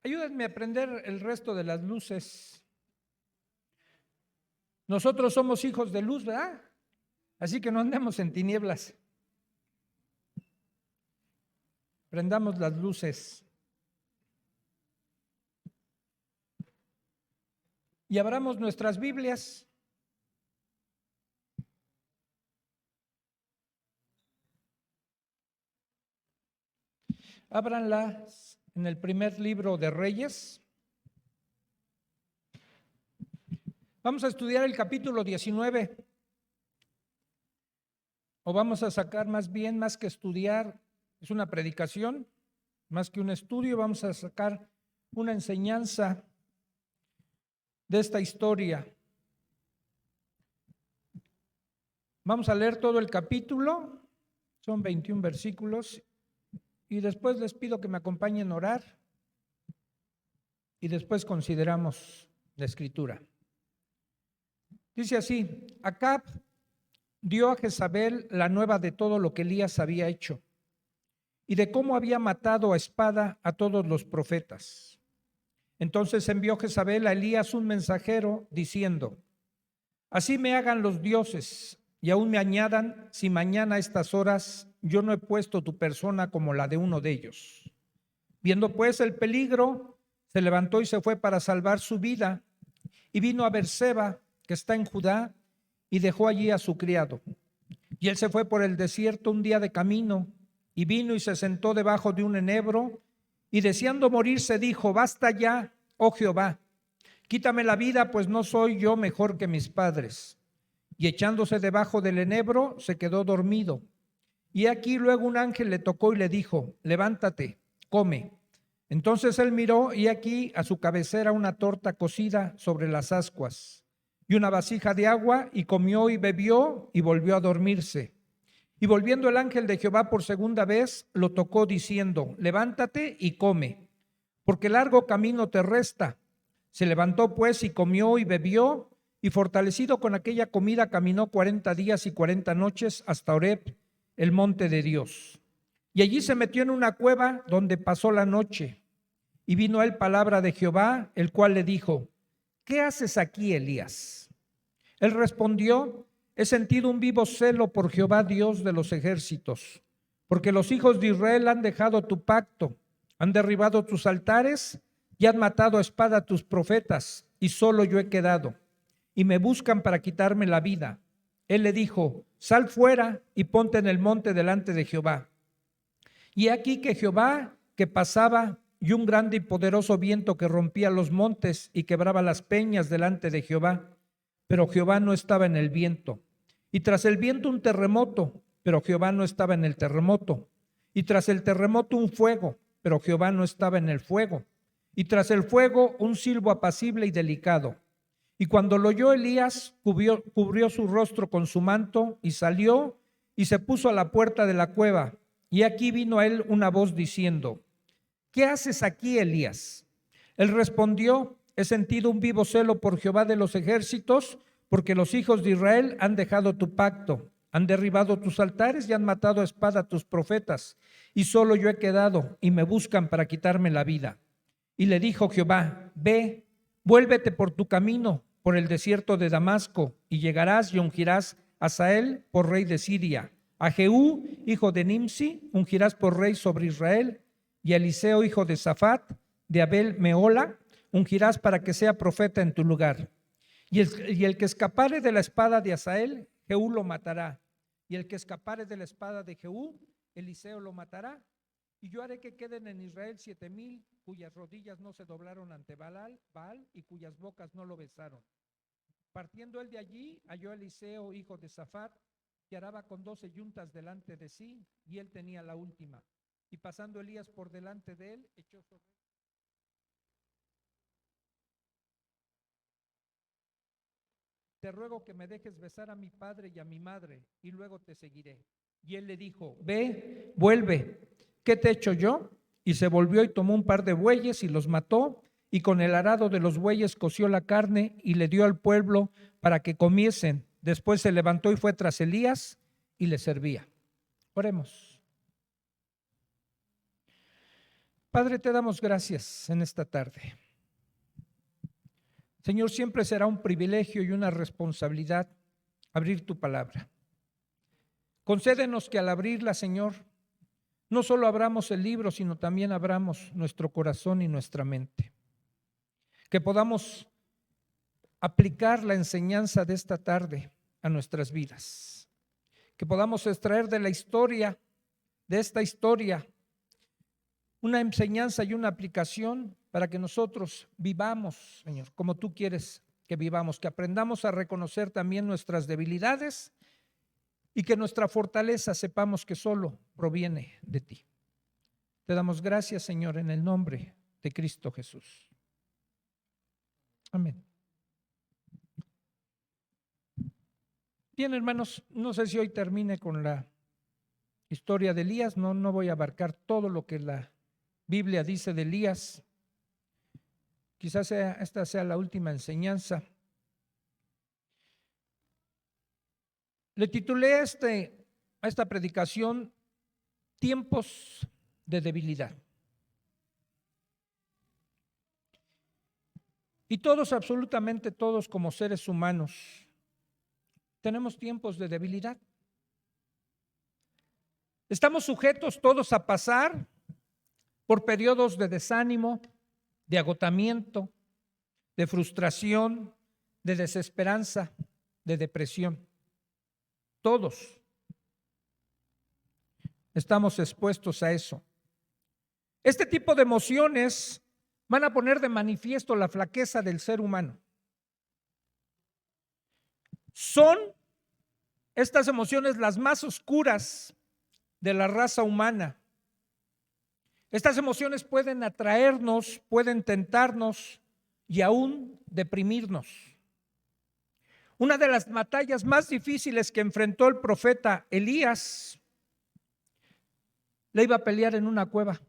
Ayúdenme a prender el resto de las luces. Nosotros somos hijos de luz, ¿verdad? Así que no andemos en tinieblas. Prendamos las luces. Y abramos nuestras Biblias. Ábranlas en el primer libro de Reyes. Vamos a estudiar el capítulo 19. O vamos a sacar más que estudiar, es una predicación, más que un estudio, vamos a sacar una enseñanza de esta historia. Vamos a leer todo el capítulo, son 21 versículos, y después les pido que me acompañen a orar, y después consideramos la escritura. Dice así: Acab dio a Jezabel la nueva de todo lo que Elías había hecho, y de cómo había matado a espada a todos los profetas. Entonces envió Jezabel a Elías un mensajero diciendo: Así me hagan los dioses, y aún me añadan, si mañana a estas horas yo no he puesto tu persona como la de uno de ellos. Viendo pues el peligro, se levantó y se fue para salvar su vida, y vino a Berseba, que está en Judá, y dejó allí a su criado. Y él se fue por el desierto un día de camino, y vino y se sentó debajo de un enebro, y deseando morirse dijo: Basta ya, oh Jehová, quítame la vida, pues no soy yo mejor que mis padres. Y echándose debajo del enebro, se quedó dormido. Y aquí luego un ángel le tocó y le dijo: Levántate, come. Entonces él miró, y aquí a su cabecera una torta cocida sobre las ascuas, y una vasija de agua, y comió y bebió, y volvió a dormirse. Y volviendo el ángel de Jehová por segunda vez, lo tocó diciendo: Levántate y come, porque largo camino te resta. Se levantó pues y comió y bebió, y fortalecido con aquella comida caminó 40 días y 40 noches hasta Horeb, el monte de Dios. Y allí se metió en una cueva donde pasó la noche. Y vino a él palabra de Jehová, el cual le dijo: ¿Qué haces aquí, Elías? Él respondió: He sentido un vivo celo por Jehová, Dios de los ejércitos, porque los hijos de Israel han dejado tu pacto, han derribado tus altares y han matado a espada a tus profetas, y solo yo he quedado, y me buscan para quitarme la vida. Él le dijo: Sal fuera y ponte en el monte delante de Jehová. Y aquí que Jehová que pasaba, y un grande y poderoso viento que rompía los montes y quebraba las peñas delante de Jehová. Pero Jehová no estaba en el viento. Y tras el viento un terremoto, pero Jehová no estaba en el terremoto. Y tras el terremoto un fuego, pero Jehová no estaba en el fuego. Y tras el fuego un silbo apacible y delicado. Y cuando lo oyó Elías, cubrió su rostro con su manto y salió y se puso a la puerta de la cueva. Y aquí vino a él una voz diciendo: ¿Qué haces aquí, Elías? Él respondió: He sentido un vivo celo por Jehová de los ejércitos, porque los hijos de Israel han dejado tu pacto, han derribado tus altares y han matado a espada a tus profetas, y solo yo he quedado, y me buscan para quitarme la vida. Y le dijo Jehová: Ve, vuélvete por tu camino, por el desierto de Damasco, y llegarás y ungirás a Hazael por rey de Siria. A Jehú, hijo de Nimsi, ungirás por rey sobre Israel, y a Eliseo, hijo de Safat, de Abel Meola, ungirás para que sea profeta en tu lugar. Y el que escapare de la espada de Hazael, Jehú lo matará. Y el que escapare de la espada de Jehú, Eliseo lo matará. Y yo haré que queden en Israel 7,000 cuyas rodillas no se doblaron ante Baal y cuyas bocas no lo besaron. Partiendo él de allí, halló a Eliseo, hijo de Safat, que araba con 12 yuntas delante de sí, y él tenía la última. Y pasando Elías por delante de él, echó sobre él. Te ruego que me dejes besar a mi padre y a mi madre, y luego te seguiré. Y él le dijo: Ve, vuelve, ¿qué te he hecho yo? Y se volvió y tomó un par de bueyes y los mató, y con el arado de los bueyes coció la carne y le dio al pueblo para que comiesen. Después se levantó y fue tras Elías y le servía. Oremos. Padre, te damos gracias en esta tarde. Señor, siempre será un privilegio y una responsabilidad abrir tu palabra. Concédenos que al abrirla, Señor, no solo abramos el libro, sino también abramos nuestro corazón y nuestra mente. Que podamos aplicar la enseñanza de esta tarde a nuestras vidas. Que podamos extraer de la historia, de esta historia, una enseñanza y una aplicación para que nosotros vivamos, Señor, como tú quieres que vivamos, que aprendamos a reconocer también nuestras debilidades y que nuestra fortaleza sepamos que solo proviene de ti. Te damos gracias, Señor, en el nombre de Cristo Jesús. Amén. Bien, hermanos, no sé si hoy termine con la historia de Elías, no voy a abarcar todo lo que la Biblia dice de Elías. Quizás esta sea la última enseñanza. Le titulé a esta predicación Tiempos de debilidad. Y todos, absolutamente todos como seres humanos, tenemos tiempos de debilidad. Estamos sujetos todos a pasar por periodos de desánimo, de agotamiento, de frustración, de desesperanza, de depresión. Todos estamos expuestos a eso. Este tipo de emociones van a poner de manifiesto la flaqueza del ser humano. Son estas emociones las más oscuras de la raza humana. Estas emociones pueden atraernos, pueden tentarnos y aún deprimirnos. Una de las batallas más difíciles que enfrentó el profeta Elías, le iba a pelear en una cueva.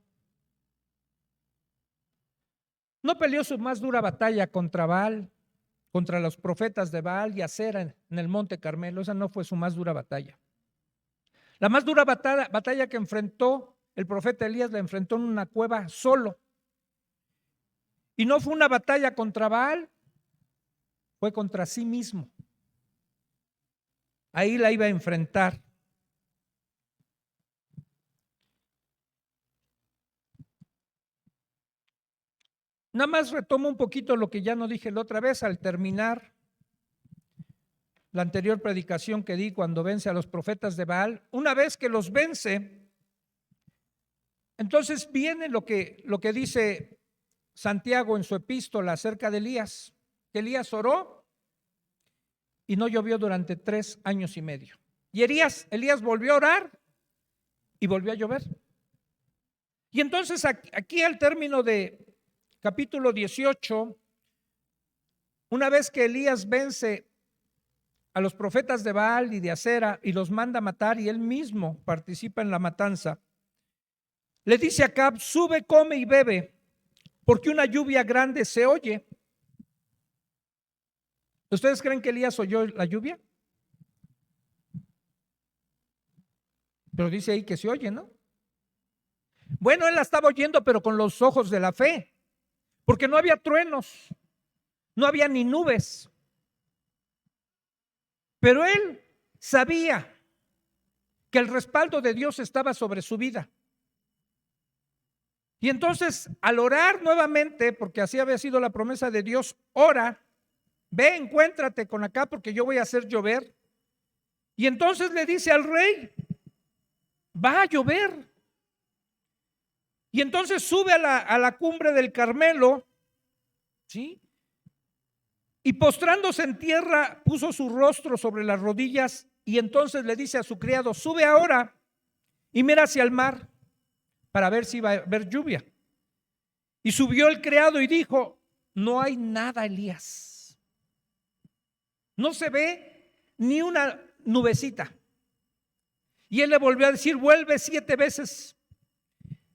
No peleó su más dura batalla contra Baal, contra los profetas de Baal y Acera en el monte Carmelo. Esa no fue su más dura batalla. La más dura batalla que enfrentó el profeta Elías la enfrentó en una cueva solo. Y no fue una batalla contra Baal, fue contra sí mismo. Ahí la iba a enfrentar. Nada más retomo un poquito lo que ya no dije la otra vez al terminar la anterior predicación que di cuando vence a los profetas de Baal. Una vez que los vence, entonces viene lo que dice Santiago en su epístola acerca de Elías, que Elías oró y no llovió durante 3 años y medio. Y Elías volvió a orar y volvió a llover. Y entonces aquí al término de capítulo 18, una vez que Elías vence a los profetas de Baal y de Acera y los manda a matar y él mismo participa en la matanza, le dice a Acab: sube, come y bebe, porque una lluvia grande se oye. ¿Ustedes creen que Elías oyó la lluvia? Pero dice ahí que se oye, ¿no? Bueno, él la estaba oyendo, pero con los ojos de la fe, porque no había truenos, no había ni nubes. Pero él sabía que el respaldo de Dios estaba sobre su vida. Y entonces, al orar nuevamente, porque así había sido la promesa de Dios, ora, ve, encuéntrate con acá porque yo voy a hacer llover. Y entonces le dice al rey: va a llover. Y entonces sube a la cumbre del Carmelo, ¿sí? Y postrándose en tierra, puso su rostro sobre las rodillas y entonces le dice a su criado: sube ahora y mira hacia el mar para ver si va a haber lluvia. Y subió el criado y dijo: no hay nada, Elías. No se ve ni una nubecita. Y él le volvió a decir: vuelve 7 veces.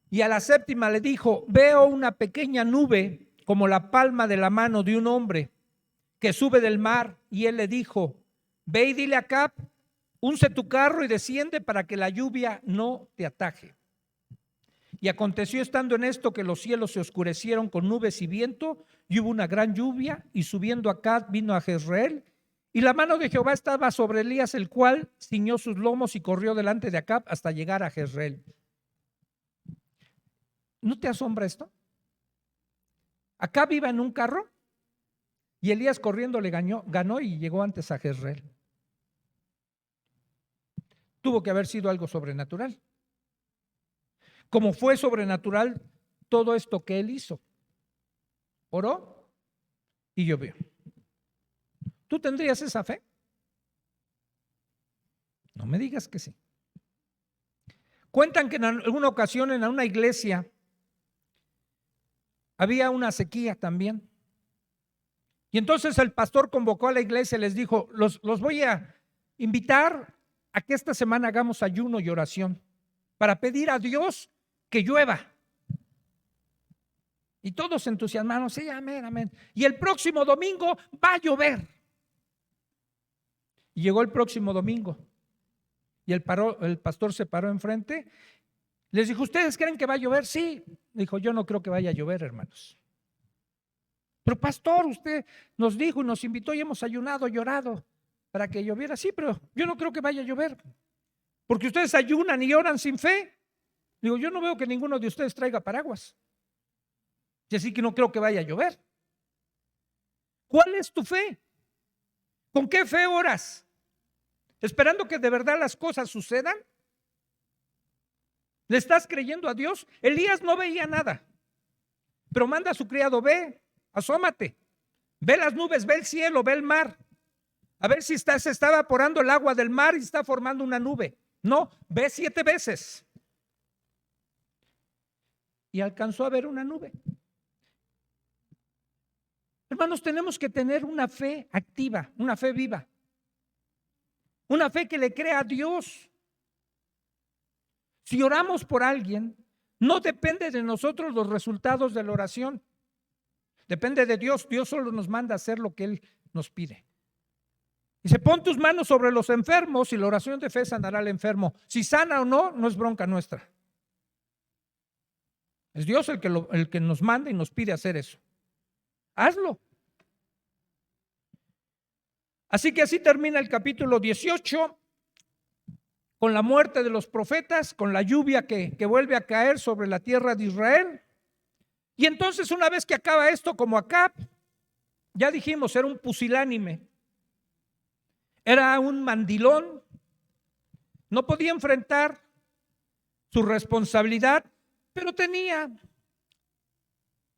Y a la 7ª le dijo: veo una pequeña nube como la palma de la mano de un hombre que sube del mar. Y él le dijo: ve y dile a Acab: unce tu carro y desciende para que la lluvia no te ataje. Y aconteció estando en esto que los cielos se oscurecieron con nubes y viento, y hubo una gran lluvia, y subiendo Acab vino a Jezreel, y la mano de Jehová estaba sobre Elías, el cual ciñó sus lomos y corrió delante de Acab hasta llegar a Jezreel. ¿No te asombra esto? Acab iba en un carro y Elías corriendo le ganó y llegó antes a Jezreel. Tuvo que haber sido algo sobrenatural. Como fue sobrenatural todo esto que él hizo. Oró y llovió. ¿Tú tendrías esa fe? No me digas que sí. Cuentan que en alguna ocasión en una iglesia había una sequía también. Y entonces el pastor convocó a la iglesia y les dijo, los voy a invitar a que esta semana hagamos ayuno y oración para pedir a Dios que llueva. Y todos entusiasmaron, sí, amén, amén. Y el próximo domingo va a llover. Y llegó el próximo domingo y el pastor se paró enfrente. Les dijo, ¿ustedes creen que va a llover? Sí. Dijo, yo no creo que vaya a llover, hermanos. Pero pastor, usted nos dijo y nos invitó y hemos ayunado, llorado para que lloviera. Sí, pero yo no creo que vaya a llover. Porque ustedes ayunan y oran sin fe. Digo, yo no veo que ninguno de ustedes traiga paraguas. Y así que no creo que vaya a llover. ¿Cuál es tu fe? ¿Con qué fe oras? ¿Esperando que de verdad las cosas sucedan? ¿Le estás creyendo a Dios? Elías no veía nada, pero manda a su criado, ve, asómate, ve las nubes, ve el cielo, ve el mar, a ver si se está evaporando el agua del mar y está formando una nube. No, ve 7 veces. Y alcanzó a ver una nube. Hermanos, tenemos que tener una fe activa, una fe viva, una fe que le crea a Dios. Si oramos por alguien, no depende de nosotros los resultados de la oración. Depende de Dios. Dios solo nos manda a hacer lo que Él nos pide. Dice, pon tus manos sobre los enfermos y la oración de fe sanará al enfermo. Si sana o no, no es bronca nuestra. Es Dios el que nos manda y nos pide hacer eso. Hazlo. Así que así termina el capítulo 18. Con la muerte de los profetas, con la lluvia que vuelve a caer sobre la tierra de Israel. Y entonces una vez que acaba esto, como Acab, ya dijimos, era un pusilánime, era un mandilón, no podía enfrentar su responsabilidad, pero tenía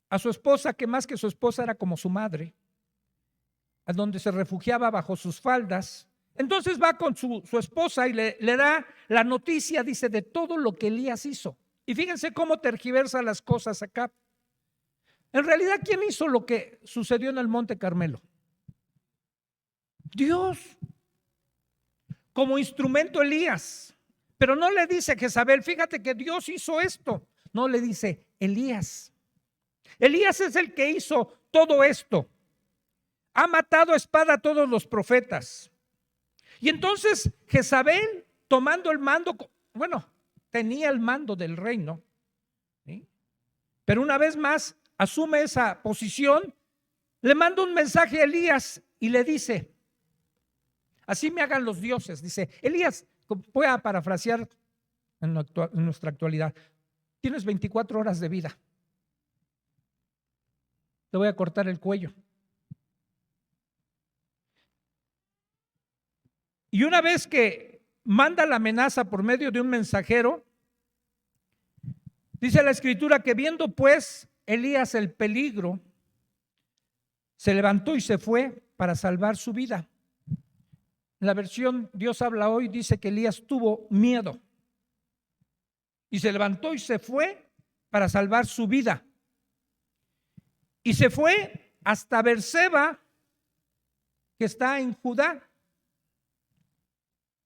a su esposa, que más que su esposa era como su madre, a donde se refugiaba bajo sus faldas. Entonces va con su esposa y le da la noticia, dice, de todo lo que Elías hizo. Y fíjense cómo tergiversa las cosas acá. En realidad, ¿quién hizo lo que sucedió en el Monte Carmelo? Dios. Como instrumento Elías. Pero no le dice a Jezabel, fíjate que Dios hizo esto. No, le dice Elías. Elías es el que hizo todo esto. Ha matado a espada a todos los profetas. Y entonces Jezabel, tomando el mando, bueno, tenía el mando del reino, ¿sí? Pero una vez más asume esa posición, le manda un mensaje a Elías y le dice, así me hagan los dioses, dice, Elías, voy a parafrasear en nuestra actualidad, tienes 24 horas de vida, te voy a cortar el cuello. Y una vez que manda la amenaza por medio de un mensajero, dice la escritura que viendo pues Elías el peligro, se levantó y se fue para salvar su vida. La versión Dios habla hoy dice que Elías tuvo miedo y se levantó y se fue para salvar su vida. Y se fue hasta Berseba, que está en Judá.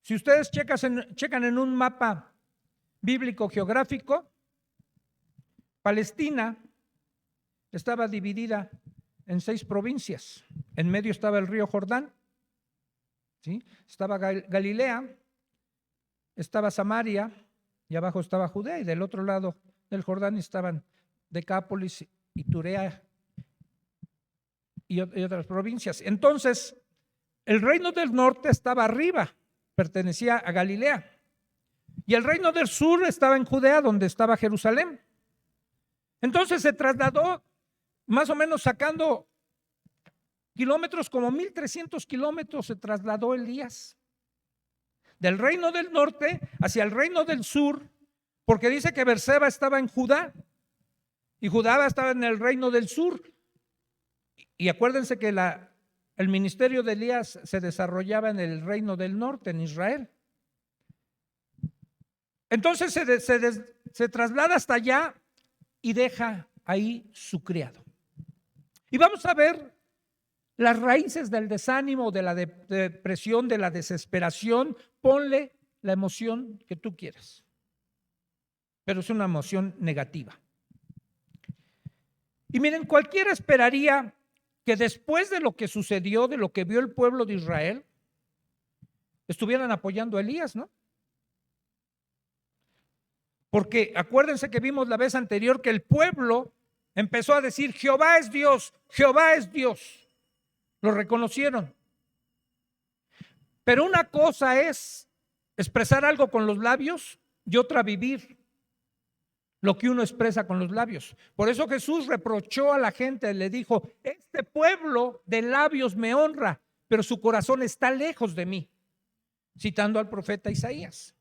Si ustedes checan en un mapa bíblico geográfico, Palestina estaba dividida en 6 provincias. En medio estaba el río Jordán, ¿sí? Estaba Galilea, estaba Samaria y abajo estaba Judea y del otro lado del Jordán estaban Decápolis y Turea y otras provincias. Entonces, el reino del norte estaba arriba, pertenecía a Galilea, y el reino del sur estaba en Judea, donde estaba Jerusalén. Entonces se trasladó, más o menos sacando kilómetros, como 1300 kilómetros se trasladó Elías del reino del norte hacia el reino del sur, porque dice que Berseba estaba en Judá y Judá estaba en el reino del sur. Y acuérdense que el ministerio de Elías se desarrollaba en el reino del norte, en Israel. Entonces se traslada hasta allá y deja ahí su criado. Y vamos a ver las raíces del desánimo, de la depresión, de la desesperación. Ponle la emoción que tú quieras, pero es una emoción negativa. Y miren, cualquiera esperaría que después de lo que sucedió, de lo que vio el pueblo de Israel, estuvieran apoyando a Elías, ¿no? Porque acuérdense que vimos la vez anterior que el pueblo empezó a decir: Jehová es Dios, Jehová es Dios. Lo reconocieron. Pero una cosa es expresar algo con los labios y otra vivir lo que uno expresa con los labios. Por eso Jesús reprochó a la gente, le dijo: este pueblo de labios me honra, pero su corazón está lejos de mí, citando al profeta Isaías.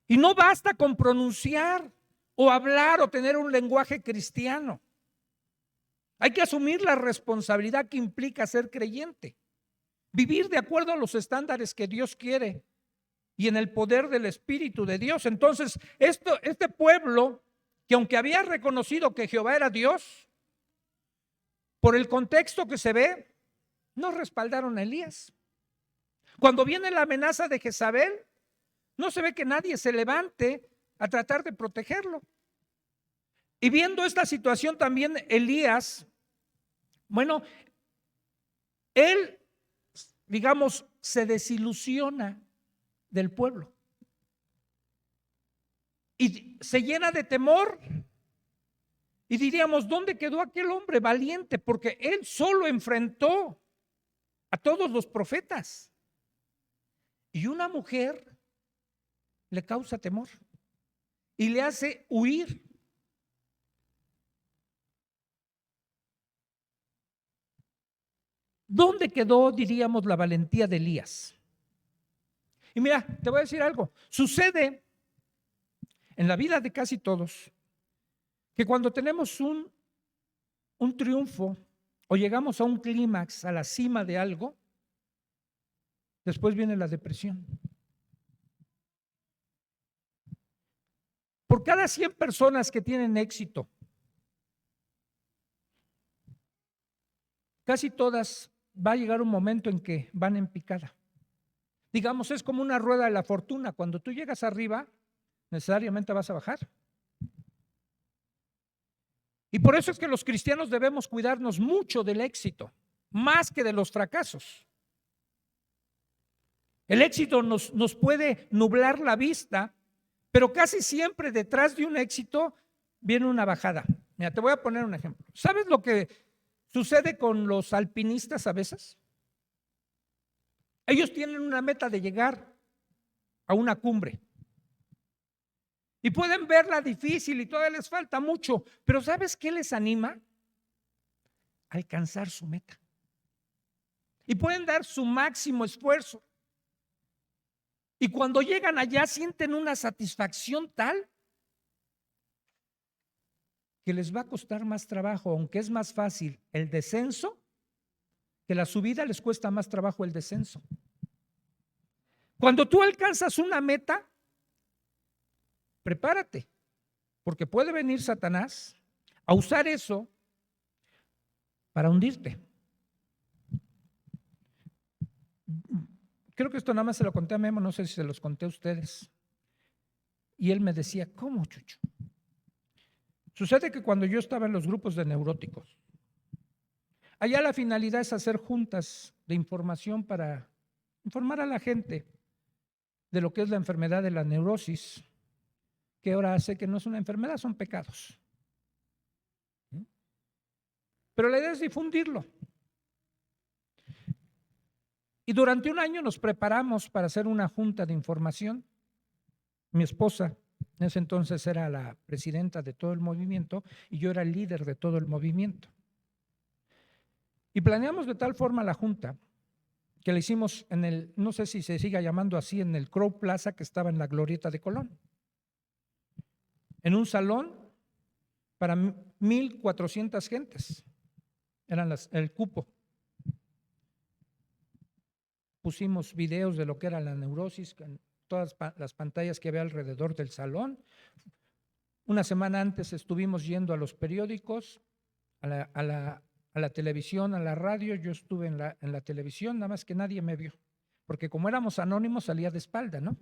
Y no basta con pronunciar o hablar o tener un lenguaje cristiano. Hay que asumir la responsabilidad que implica ser creyente, vivir de acuerdo a los estándares que Dios quiere y en el poder del Espíritu de Dios. Entonces, este pueblo, que aunque había reconocido que Jehová era Dios, por el contexto que se ve, no respaldaron a Elías. Cuando viene la amenaza de Jezabel, no se ve que nadie se levante a tratar de protegerlo. Y viendo esta situación también Elías, bueno, él, digamos, se desilusiona del pueblo y se llena de temor. Y diríamos: ¿dónde quedó aquel hombre valiente? Porque él solo enfrentó a todos los profetas. Y una mujer le causa temor y le hace huir. ¿Dónde quedó, diríamos, la valentía de Elías? Y mira, te voy a decir algo. Sucede en la vida de casi todos que cuando tenemos un triunfo o llegamos a un clímax, a la cima de algo, después viene la depresión. Por cada 100 personas que tienen éxito, casi todas va a llegar un momento en que van en picada. Digamos, es como una rueda de la fortuna. Cuando tú llegas arriba, necesariamente vas a bajar. Y por eso es que los cristianos debemos cuidarnos mucho del éxito, más que de los fracasos. El éxito nos puede nublar la vista, pero casi siempre detrás de un éxito viene una bajada. Mira, te voy a poner un ejemplo. ¿Sabes lo que sucede con los alpinistas a veces? Ellos tienen una meta de llegar a una cumbre y pueden verla difícil y todavía les falta mucho, pero ¿sabes qué les anima? Alcanzar su meta. Y pueden dar su máximo esfuerzo. Y cuando llegan allá sienten una satisfacción tal que les va a costar más trabajo, aunque es más fácil el descenso, que la subida les cuesta más trabajo el descenso. Cuando tú alcanzas una meta, prepárate, porque puede venir Satanás a usar eso para hundirte. Creo que esto nada más se lo conté a Memo, no sé si se los conté a ustedes. Y él me decía: ¿cómo, Chucho? Sucede que cuando yo estaba en los grupos de neuróticos, allá la finalidad es hacer juntas de información para informar a la gente de lo que es la enfermedad de la neurosis. que ahora hace que no es una enfermedad, son pecados. Pero la idea es difundirlo. Y durante un año nos preparamos para hacer una junta de información. Mi esposa en ese entonces era la presidenta de todo el movimiento y yo era el líder de todo el movimiento. Y planeamos de tal forma la junta que la hicimos en el, no sé si se siga llamando así, en el Crow Plaza que estaba en la Glorieta de Colón. En un salón para 1,400 gentes. Eran el cupo. Pusimos videos de lo que era la neurosis en todas las pantallas que había alrededor del salón. Una semana antes estuvimos yendo a los periódicos, a la televisión, a la radio. Yo estuve en la televisión, nada más que nadie me vio, porque como éramos anónimos salía de espalda, ¿no?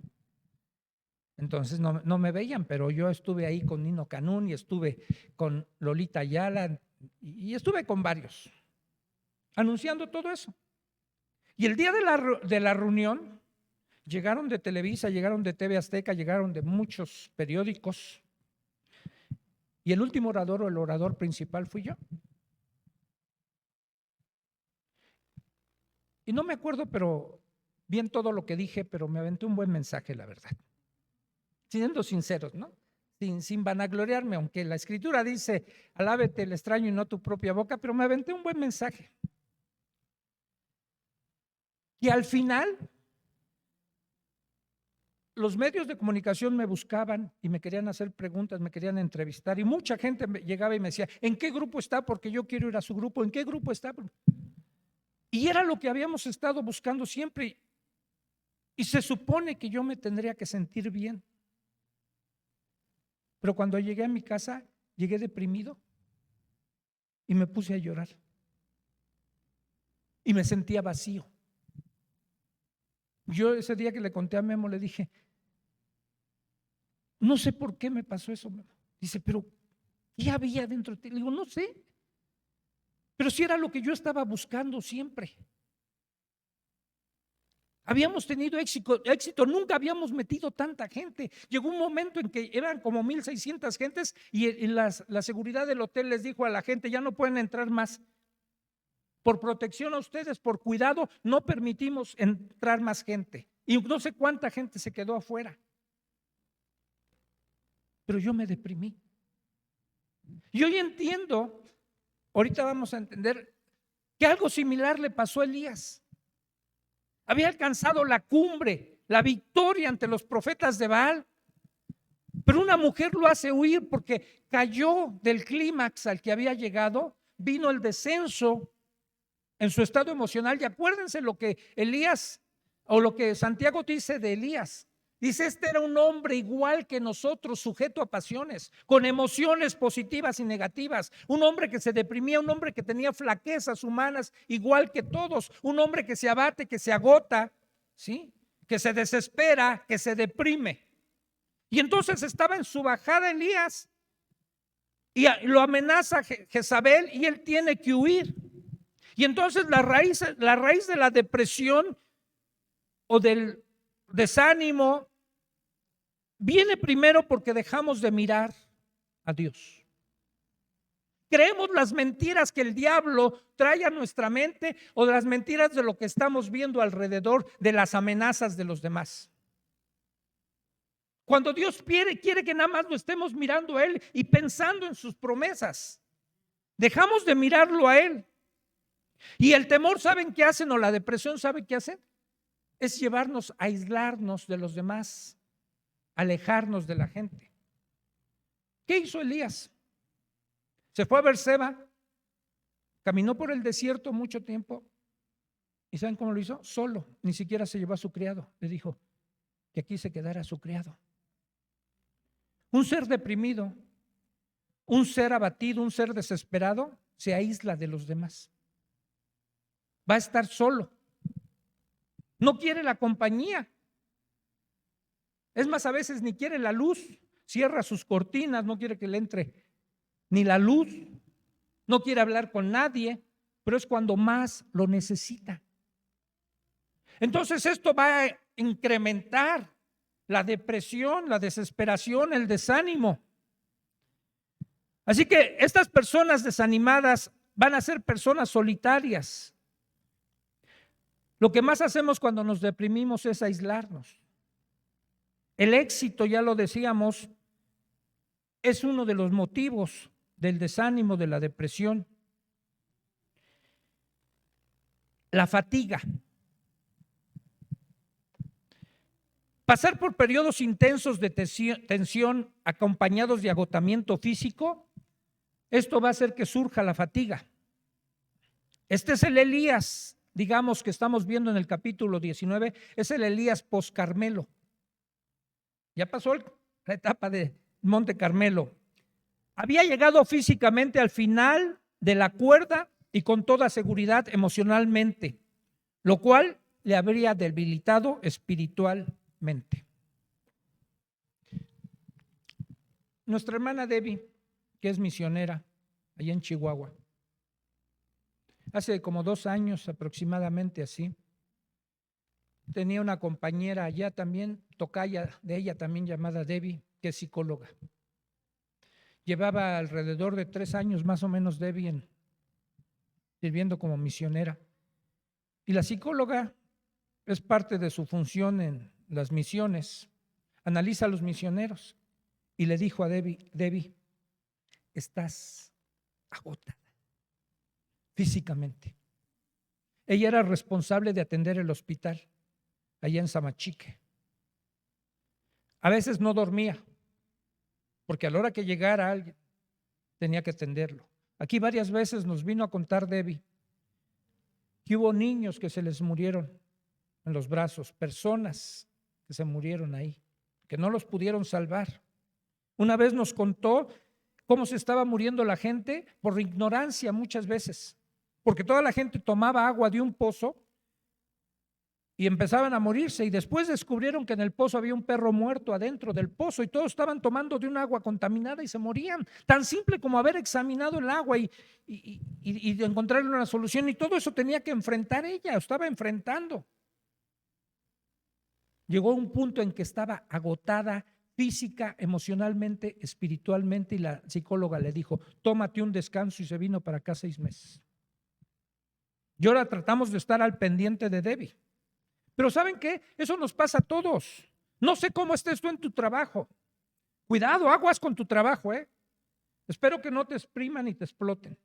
Entonces no me veían, pero yo estuve ahí con Nino Canún y estuve con Lolita Ayala y estuve con varios, anunciando todo eso. Y el día de la reunión, llegaron de Televisa, llegaron de TV Azteca, llegaron de muchos periódicos. Y el último orador o el orador principal fui yo. Y no me acuerdo pero bien todo lo que dije, pero me aventé un buen mensaje, la verdad. Siendo sinceros, ¿no? Sin vanagloriarme, aunque la Escritura dice, alábete el extraño y no tu propia boca, pero me aventé un buen mensaje. Y al final, los medios de comunicación me buscaban y me querían hacer preguntas, me querían entrevistar y mucha gente llegaba y me decía, ¿en qué grupo está? Porque yo quiero ir a su grupo. ¿En qué grupo está? Y era lo que habíamos estado buscando siempre. Y se supone que yo me tendría que sentir bien. Pero cuando llegué a mi casa, llegué deprimido y me puse a llorar. Y me sentía vacío. Yo ese día que le conté a Memo le dije, no sé por qué me pasó eso, Memo. Dice, pero ¿qué había dentro de ti? Le digo, no sé. Pero sí era lo que yo estaba buscando siempre. Habíamos tenido éxito, nunca habíamos metido tanta gente. Llegó un momento en que eran como 1,600 gentes y la seguridad del hotel les dijo a la gente, ya no pueden entrar más. Por protección a ustedes, por cuidado, no permitimos entrar más gente. Y no sé cuánta gente se quedó afuera. Pero yo me deprimí. Y hoy entiendo, ahorita vamos a entender, que algo similar le pasó a Elías. Había alcanzado la cumbre, la victoria ante los profetas de Baal. Pero una mujer lo hace huir porque cayó del clímax al que había llegado, vino el descenso en su estado emocional. Y acuérdense lo que Elías o lo que Santiago dice de Elías. Dice, este era un hombre igual que nosotros, sujeto a pasiones, con emociones positivas y negativas, un hombre que se deprimía, un hombre que tenía flaquezas humanas igual que todos, un hombre que se abate, que se agota, ¿sí? Que se desespera, que se deprime. Y entonces estaba en su bajada Elías y lo amenaza Jezabel y él tiene que huir. Y entonces la raíz de la depresión o del desánimo viene primero porque dejamos de mirar a Dios. Creemos las mentiras que el diablo trae a nuestra mente o las mentiras de lo que estamos viendo alrededor, de las amenazas de los demás. Cuando Dios quiere que nada más lo estemos mirando a Él y pensando en sus promesas, dejamos de mirarlo a Él. Y el temor, ¿saben qué hacen? O la depresión, ¿saben qué hacen? Es llevarnos a aislarnos de los demás, alejarnos de la gente. ¿Qué hizo Elías? Se fue a Berseba, caminó por el desierto mucho tiempo. ¿Y saben cómo lo hizo? Solo, ni siquiera se llevó a su criado. Le dijo que aquí se quedara su criado. Un ser deprimido, un ser abatido, un ser desesperado, se aísla de los demás. Va a estar solo. No quiere la compañía. Es más, a veces ni quiere la luz. Cierra sus cortinas, no quiere que le entre ni la luz. No quiere hablar con nadie, pero es cuando más lo necesita. Entonces esto va a incrementar la depresión, la desesperación, el desánimo. Así que estas personas desanimadas van a ser personas solitarias. Lo que más hacemos cuando nos deprimimos es aislarnos. El éxito, ya lo decíamos, es uno de los motivos del desánimo, de la depresión. La fatiga. Pasar por periodos intensos de tensión acompañados de agotamiento físico, esto va a hacer que surja la fatiga. Este es el Elías, digamos, que estamos viendo en el capítulo 19, es el Elías post-Carmelo. Ya pasó la etapa de Monte Carmelo. Había llegado físicamente al final de la cuerda y con toda seguridad emocionalmente, lo cual le habría debilitado espiritualmente. Nuestra hermana Debbie, que es misionera allá en Chihuahua, hace como 2 años aproximadamente así, tenía una compañera allá también, tocaya de ella también llamada Debbie, que es psicóloga. Llevaba alrededor de 3 años más o menos Debbie sirviendo como misionera. Y la psicóloga es parte de su función en las misiones. Analiza a los misioneros y le dijo a Debbie, estás agotada físicamente. Ella era responsable de atender el hospital allá en Samachique. A veces no dormía, porque a la hora que llegara alguien tenía que atenderlo. Aquí varias veces nos vino a contar Debbie que hubo niños que se les murieron en los brazos, personas que se murieron ahí, que no los pudieron salvar. Una vez nos contó cómo se estaba muriendo la gente por ignorancia muchas veces, porque toda la gente tomaba agua de un pozo y empezaban a morirse, y después descubrieron que en el pozo había un perro muerto adentro del pozo y todos estaban tomando de un agua contaminada y se morían. Tan simple como haber examinado el agua y encontrarle una solución, y todo eso tenía que enfrentar ella, estaba enfrentando. Llegó a un punto en que estaba agotada física, emocionalmente, espiritualmente, y la psicóloga le dijo, tómate un descanso, y se vino para acá 6 meses. Y ahora tratamos de estar al pendiente de Debbie. Pero ¿saben qué? Eso nos pasa a todos. No sé cómo estés tú en tu trabajo. Cuidado, aguas con tu trabajo, ¿eh? Espero que no te expriman y te exploten.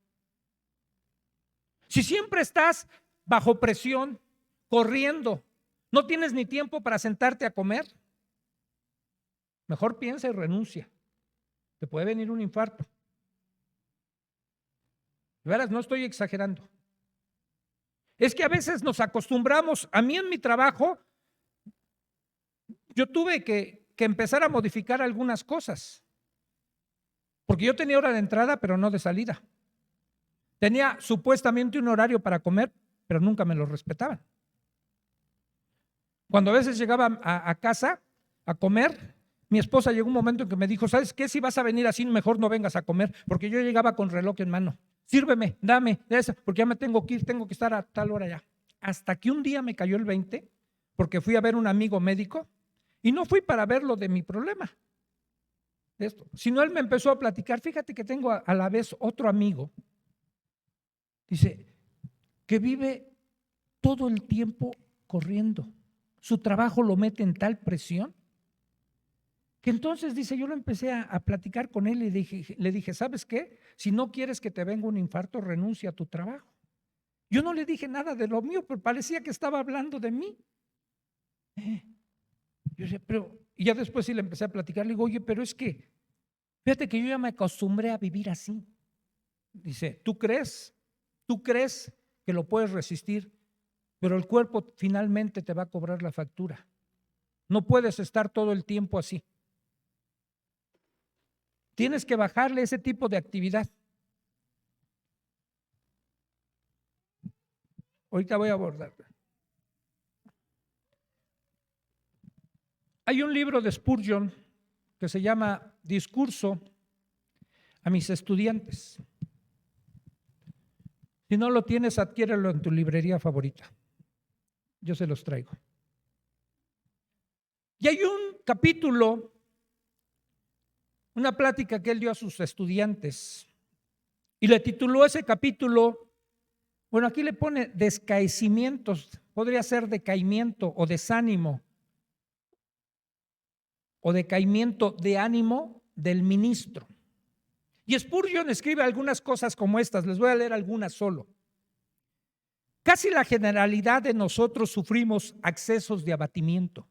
Si siempre estás bajo presión, corriendo, no tienes ni tiempo para sentarte a comer, mejor piensa y renuncia. Te puede venir un infarto. De veras, no estoy exagerando. Es que a veces nos acostumbramos. A mí en mi trabajo, yo tuve que empezar a modificar algunas cosas, porque yo tenía hora de entrada, pero no de salida. Tenía supuestamente un horario para comer, pero nunca me lo respetaban. Cuando a veces llegaba a casa a comer, mi esposa llegó un momento en que me dijo, ¿sabes qué? Si vas a venir así, mejor no vengas a comer, porque yo llegaba con reloj en mano. Sírveme, dame, porque ya me tengo que ir, tengo que estar a tal hora ya. Hasta que un día me cayó el 20, porque fui a ver un amigo médico, y no fui para ver lo de mi problema, sino él me empezó a platicar. Fíjate que tengo a la vez otro amigo, dice, que vive todo el tiempo corriendo. Su trabajo lo mete en tal presión que entonces, dice, yo lo empecé a platicar con él y le dije, ¿sabes qué? Si no quieres que te venga un infarto, renuncia a tu trabajo. Yo no le dije nada de lo mío, pero parecía que estaba hablando de mí. Yo decía, pero, y ya después sí le empecé a platicar, le digo, oye, pero es que, fíjate que yo ya me acostumbré a vivir así. Dice, ¿tú crees que lo puedes resistir? Pero el cuerpo finalmente te va a cobrar la factura. No puedes estar todo el tiempo así. Tienes que bajarle ese tipo de actividad. Ahorita voy a abordar. Hay un libro de Spurgeon que se llama Discurso a mis estudiantes. Si no lo tienes, adquiérelo en tu librería favorita. Yo se los traigo. Y hay un capítulo, una plática que él dio a sus estudiantes y le tituló ese capítulo, bueno, aquí le pone descaecimientos, podría ser decaimiento o desánimo o decaimiento de ánimo del ministro. Y Spurgeon escribe algunas cosas como estas, les voy a leer algunas solo. Casi la generalidad de nosotros sufrimos accesos de abatimiento.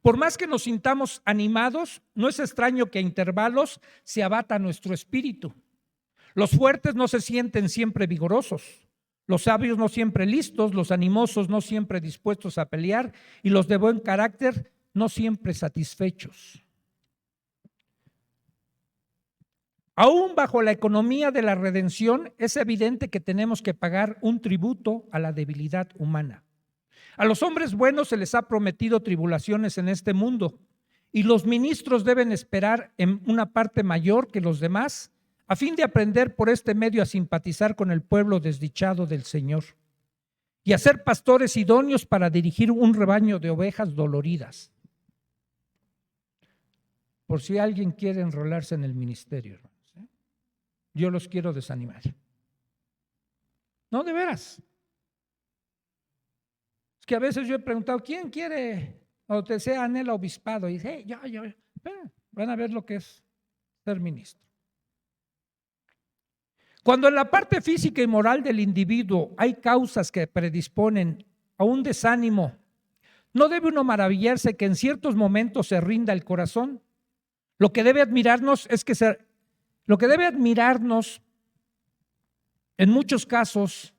Por más que nos sintamos animados, no es extraño que a intervalos se abata nuestro espíritu. Los fuertes no se sienten siempre vigorosos, los sabios no siempre listos, los animosos no siempre dispuestos a pelear y los de buen carácter no siempre satisfechos. Aún bajo la economía de la redención, es evidente que tenemos que pagar un tributo a la debilidad humana. A los hombres buenos se les ha prometido tribulaciones en este mundo y los ministros deben esperar en una parte mayor que los demás a fin de aprender por este medio a simpatizar con el pueblo desdichado del Señor y a ser pastores idóneos para dirigir un rebaño de ovejas doloridas. Por si alguien quiere enrolarse en el ministerio, yo los quiero desanimar. No, de veras. Es que a veces yo he preguntado, ¿quién quiere o desea anhela obispado? Y dice, yo. Van a ver lo que es ser ministro. Cuando en la parte física y moral del individuo hay causas que predisponen a un desánimo, no debe uno maravillarse que en ciertos momentos se rinda el corazón. Lo que debe admirarnos en muchos casos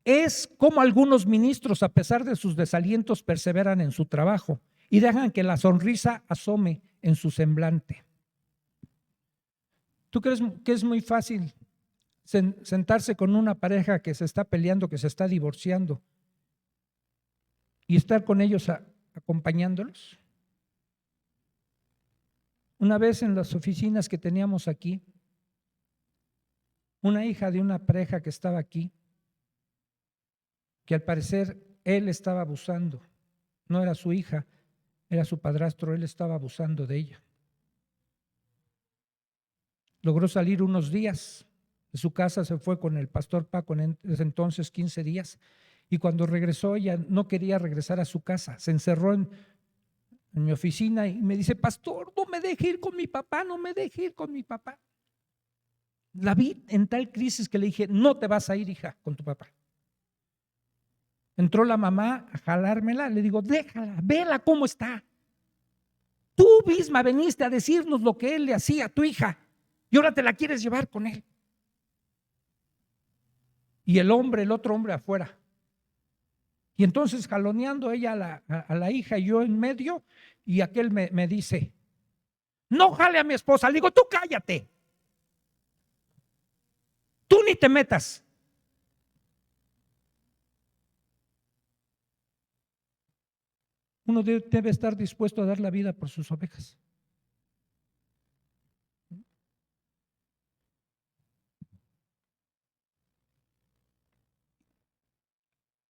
es cómo algunos ministros, a pesar de sus desalientos, perseveran en su trabajo y dejan que la sonrisa asome en su semblante. ¿Tú crees que es muy fácil sentarse con una pareja que se está peleando, que se está divorciando y estar con ellos acompañándolos? Una vez en las oficinas que teníamos aquí, una hija de una pareja que estaba aquí, que al parecer él estaba abusando, no era su hija, era su padrastro, él estaba abusando de ella. Logró salir unos días de su casa, se fue con el pastor Paco en ese entonces 15 días, y cuando regresó ella no quería regresar a su casa, se encerró en mi oficina y me dice, pastor, no me deje ir con mi papá, no me deje ir con mi papá. La vi en tal crisis que le dije, no te vas a ir, hija, con tu papá. Entró la mamá a jalármela, le digo, déjala, vela cómo está. Tú misma veniste a decirnos lo que él le hacía a tu hija y ahora te la quieres llevar con él. Y el otro hombre afuera. Y entonces jaloneando ella a la hija y yo en medio, y aquel me dice, no jale a mi esposa. Le digo, tú cállate. Tú ni te metas. Uno debe estar dispuesto a dar la vida por sus ovejas.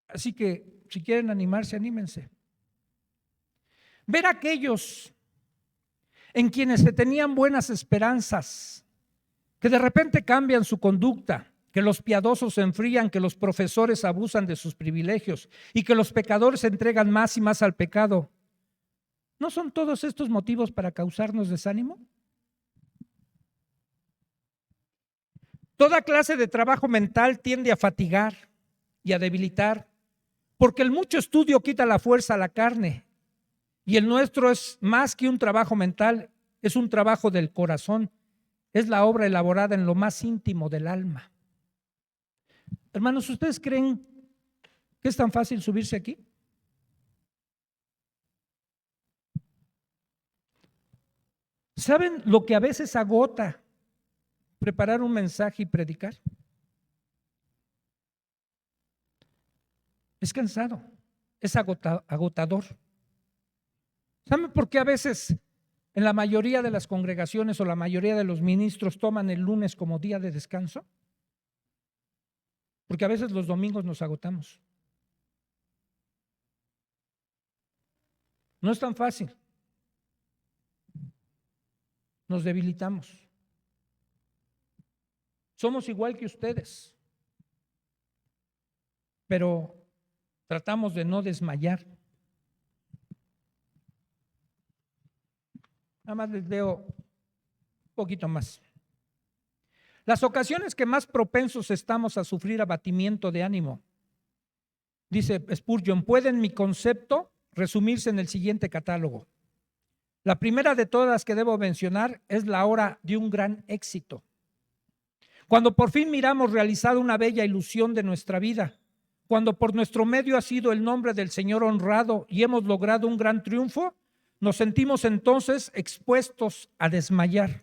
Así que si quieren animarse, anímense. Ver a aquellos en quienes se tenían buenas esperanzas, que de repente cambian su conducta, que los piadosos se enfrían, que los profesores abusan de sus privilegios y que los pecadores se entregan más y más al pecado. ¿No son todos estos motivos para causarnos desánimo? Toda clase de trabajo mental tiende a fatigar y a debilitar, porque el mucho estudio quita la fuerza a la carne, y el nuestro es más que un trabajo mental, es un trabajo del corazón, es la obra elaborada en lo más íntimo del alma. Hermanos, ¿ustedes creen que es tan fácil subirse aquí? ¿Saben lo que a veces agota preparar un mensaje y predicar? Es cansado, es agotador. ¿Saben por qué a veces en la mayoría de las congregaciones o la mayoría de los ministros toman el lunes como día de descanso? Porque a veces los domingos nos agotamos. No es tan fácil. nos debilitamos. Somos igual que ustedes, pero tratamos de no desmayar. Nada más les leo un poquito más. Las ocasiones que más propensos estamos a sufrir abatimiento de ánimo, dice Spurgeon, puede en mi concepto resumirse en el siguiente catálogo. La primera de todas que debo mencionar es la hora de un gran éxito. Cuando por fin miramos realizada una bella ilusión de nuestra vida, cuando por nuestro medio ha sido el nombre del Señor honrado y hemos logrado un gran triunfo, nos sentimos entonces expuestos a desmayar.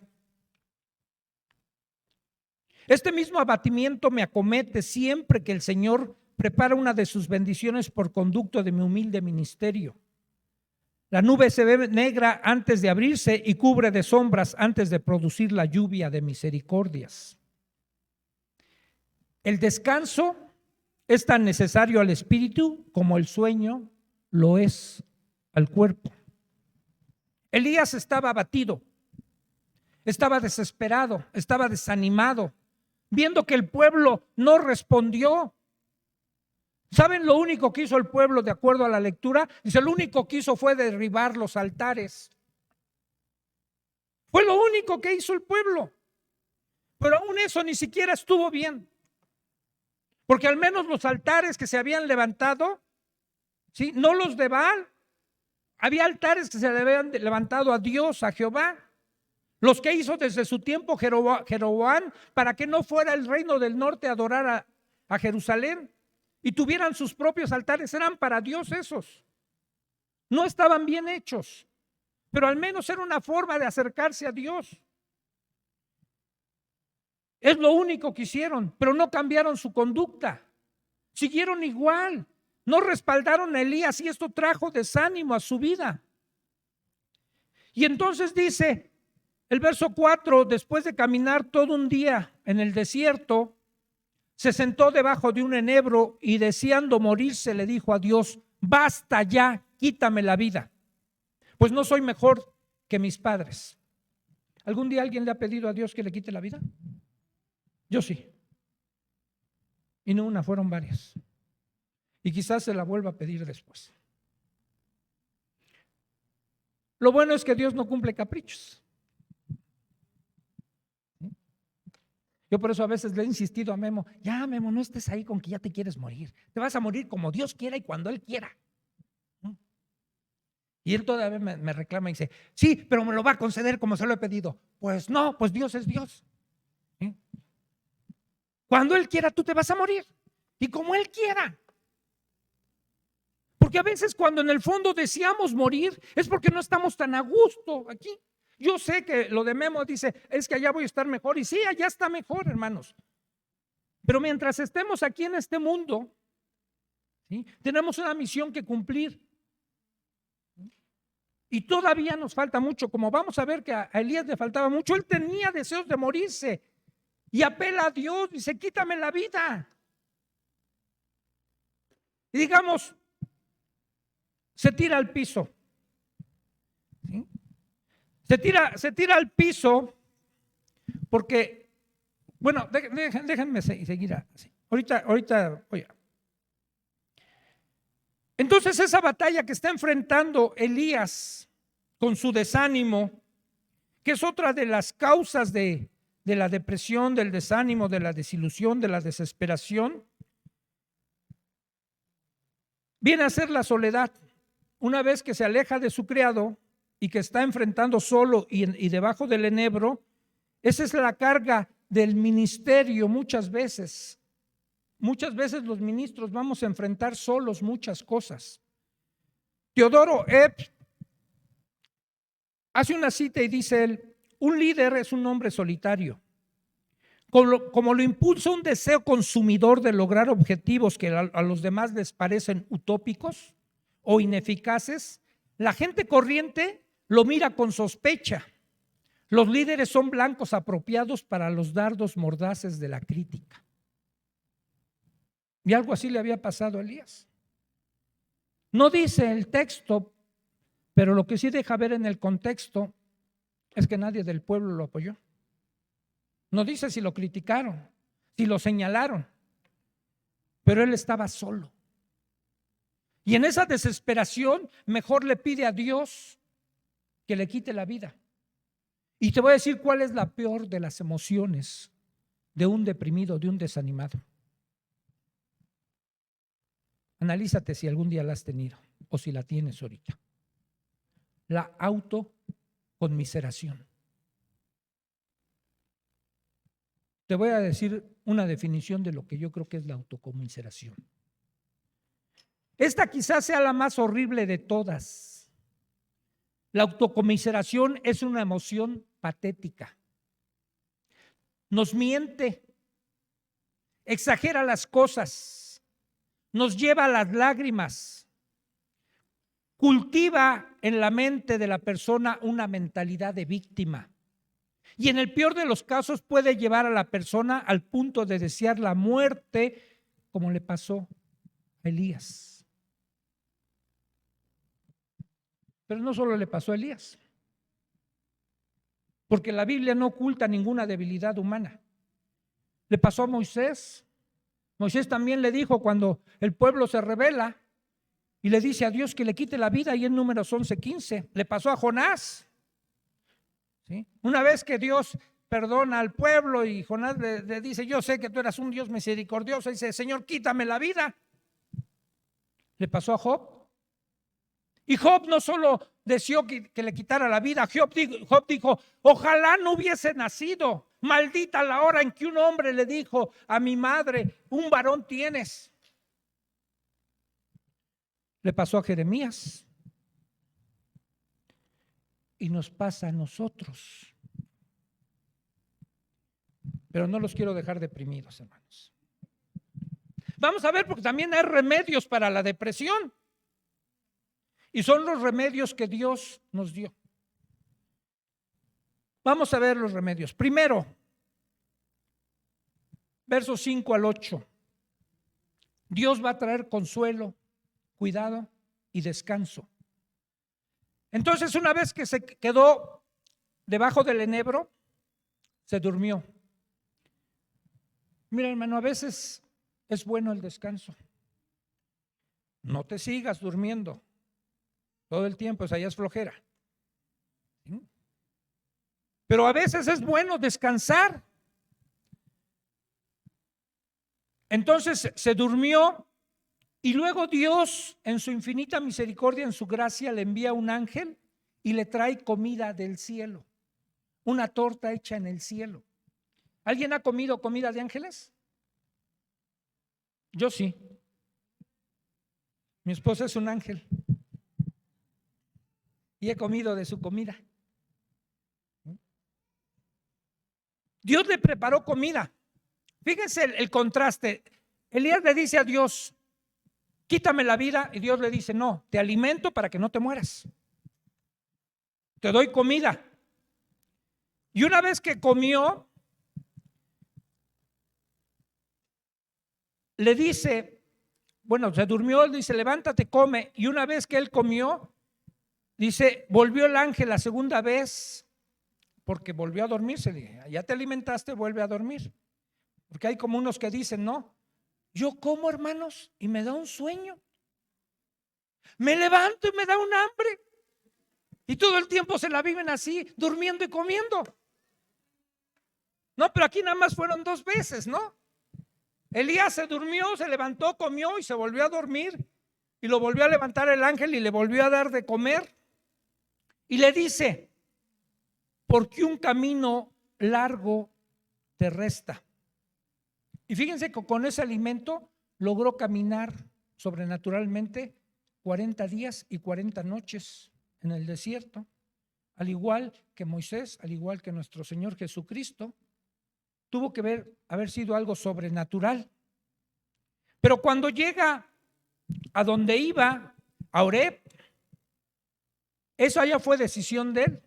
Este mismo abatimiento me acomete siempre que el Señor prepara una de sus bendiciones por conducto de mi humilde ministerio. La nube se ve negra antes de abrirse y cubre de sombras antes de producir la lluvia de misericordias. El descanso es tan necesario al espíritu como el sueño lo es al cuerpo. Elías estaba abatido, estaba desesperado, estaba desanimado, viendo que el pueblo no respondió. ¿Saben lo único que hizo el pueblo de acuerdo a la lectura? Dice, lo único que hizo fue derribar los altares. Fue lo único que hizo el pueblo. Pero aún eso ni siquiera estuvo bien. Porque al menos los altares que se habían levantado, ¿sí?, no los de Baal. Había altares que se le habían levantado a Dios, a Jehová. Los que hizo desde su tiempo Jeroboam, para que no fuera el reino del norte a adorar a Jerusalén y tuvieran sus propios altares, eran para Dios esos. No estaban bien hechos, pero al menos era una forma de acercarse a Dios. Es lo único que hicieron, pero no cambiaron su conducta. Siguieron igual, no respaldaron a Elías y esto trajo desánimo a su vida. Y entonces dice el verso 4, después de caminar todo un día en el desierto, se sentó debajo de un enebro y deseando morirse le dijo a Dios, basta ya, quítame la vida, pues no soy mejor que mis padres. ¿Algún día alguien le ha pedido a Dios que le quite la vida? Yo sí. Y no una, fueron varias. Y quizás se la vuelva a pedir después. Lo bueno es que Dios no cumple caprichos. Yo por eso a veces le he insistido a Memo, ya Memo, no estés ahí con que ya te quieres morir. Te vas a morir como Dios quiera y cuando Él quiera. Y él todavía me reclama y dice, sí, pero me lo va a conceder como se lo he pedido. Pues no, pues Dios es Dios. ¿Sí? Cuando Él quiera tú te vas a morir y como Él quiera. Porque a veces cuando en el fondo deseamos morir es porque no estamos tan a gusto aquí. Yo sé que lo de Memo dice, es que allá voy a estar mejor. Y sí, allá está mejor, hermanos. Pero mientras estemos aquí en este mundo, ¿sí?, tenemos una misión que cumplir. Y todavía nos falta mucho. Como vamos a ver que a Elías le faltaba mucho, él tenía deseos de morirse. Y apela a Dios, dice, quítame la vida. Y digamos, se tira al piso. ¿Sí? Se tira al piso porque, bueno, déjenme seguir así. Ahorita, oye. Entonces esa batalla que está enfrentando Elías con su desánimo, que es otra de las causas de la depresión, del desánimo, de la desilusión, de la desesperación, viene a ser la soledad. Una vez que se aleja de su criado y que está enfrentando solo y debajo del enebro, esa es la carga del ministerio muchas veces. Muchas veces los ministros vamos a enfrentar solos muchas cosas. Teodoro Epp hace una cita y dice él, un líder es un hombre solitario. Como lo impulsa un deseo consumidor de lograr objetivos que a los demás les parecen utópicos o ineficaces, la gente corriente lo mira con sospecha. Los líderes son blancos apropiados para los dardos mordaces de la crítica. Y algo así le había pasado a Elías. No dice el texto, pero lo que sí deja ver en el contexto Es que nadie del pueblo lo apoyó. No dice si lo criticaron, si lo señalaron, pero él estaba solo. Y en esa desesperación mejor le pide a Dios que le quite la vida. Y te voy a decir cuál es la peor de las emociones de un deprimido, de un desanimado. Analízate si algún día la has tenido o si la tienes ahorita. La autoconmiseración. Te voy a decir una definición de lo que yo creo que es la autoconmiseración. Esta quizás sea la más horrible de todas. La autoconmiseración es una emoción patética. Nos miente, exagera las cosas, nos lleva a las lágrimas, cultiva en la mente de la persona una mentalidad de víctima. Y en el peor de los casos puede llevar a la persona al punto de desear la muerte, como le pasó a Elías. Pero no solo le pasó a Elías, porque la Biblia no oculta ninguna debilidad humana. Le pasó a Moisés. Moisés también le dijo cuando el pueblo se rebela y le dice a Dios que le quite la vida, y en Números 11:15. Le pasó a Jonás. ¿Sí? Una vez que Dios perdona al pueblo y Jonás le dice: yo sé que tú eras un Dios misericordioso, y dice: Señor, quítame la vida. Le pasó a Job. Y Job no solo deseó que le quitara la vida, Job dijo: ojalá no hubiese nacido, maldita la hora en que un hombre le dijo a mi madre: un varón tienes. Le pasó a Jeremías y nos pasa a nosotros. Pero no los quiero dejar deprimidos, hermanos. Vamos a ver, porque también hay remedios para la depresión. Y son los remedios que Dios nos dio. Vamos a ver los remedios. Primero, versos 5 al 8. Dios va a traer consuelo, cuidado y descanso. Entonces, una vez que se quedó debajo del enebro, se durmió. Mira, hermano, a veces es bueno el descanso. No te sigas durmiendo todo el tiempo, esa ya es flojera. ¿Sí? Pero a veces es bueno descansar. Entonces se durmió, y luego Dios, en su infinita misericordia, en su gracia, le envía un ángel y le trae comida del cielo, una torta hecha en el cielo. ¿Alguien ha comido comida de ángeles? Yo sí. Mi esposa es un ángel y he comido de su comida. Dios le preparó comida. Fíjense el contraste. Elías le dice a Dios: quítame la vida, y Dios le dice: no, te alimento para que no te mueras. Te doy comida. Y una vez que comió, le dice, bueno, se durmió, dice: levántate, come. Y una vez que él comió, dice, volvió el ángel la segunda vez, porque volvió a dormirse. Dije: ya te alimentaste, vuelve a dormir. Porque hay como unos que dicen: no, yo como, hermanos, y me da un sueño. Me levanto y me da un hambre. Y todo el tiempo se la viven así, durmiendo y comiendo. No, pero aquí nada más fueron 2 veces, ¿no? Elías se durmió, se levantó, comió y se volvió a dormir. Y lo volvió a levantar el ángel y le volvió a dar de comer. Y le dice: porque un camino largo te resta. Y fíjense que con ese alimento logró caminar sobrenaturalmente 40 días y 40 noches en el desierto, al igual que Moisés, al igual que nuestro Señor Jesucristo. Tuvo que haber sido algo sobrenatural. Pero cuando llega a donde iba, a Oreb, eso allá fue decisión de él.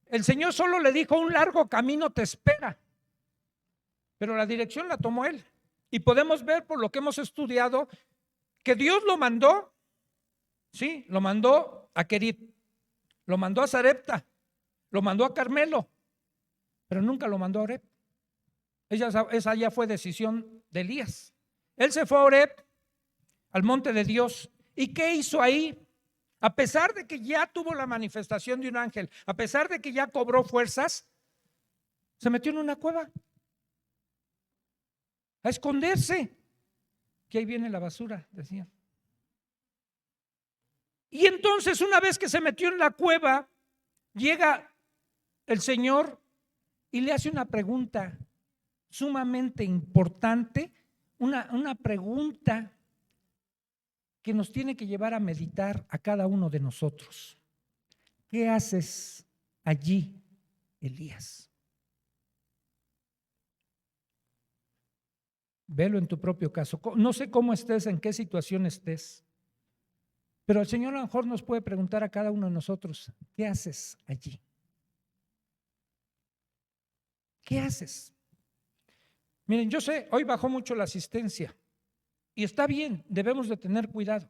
El Señor solo le dijo: un largo camino te espera, pero la dirección la tomó él. Y podemos ver, por lo que hemos estudiado, que Dios lo mandó, sí, lo mandó a Querit. lo mandó a Sarepta, lo mandó a Carmelo, pero nunca lo mandó a Oreb. Esa ya fue decisión de Elías. Él se fue a Oreb, al monte de Dios. ¿Y qué hizo ahí? A pesar de que ya tuvo la manifestación de un ángel, a pesar de que ya cobró fuerzas, se metió en una cueva a esconderse, que ahí viene la basura, decía. Y entonces, una vez que se metió en la cueva, llega el Señor y le hace una pregunta sumamente importante, una pregunta que nos tiene que llevar a meditar a cada uno de nosotros. ¿Qué haces allí, Elías? Velo en tu propio caso. No sé cómo estés, en qué situación estés, pero el Señor a lo mejor nos puede preguntar a cada uno de nosotros: ¿qué haces allí? ¿Qué haces? Miren, yo sé, hoy bajó mucho la asistencia y está bien, debemos de tener cuidado.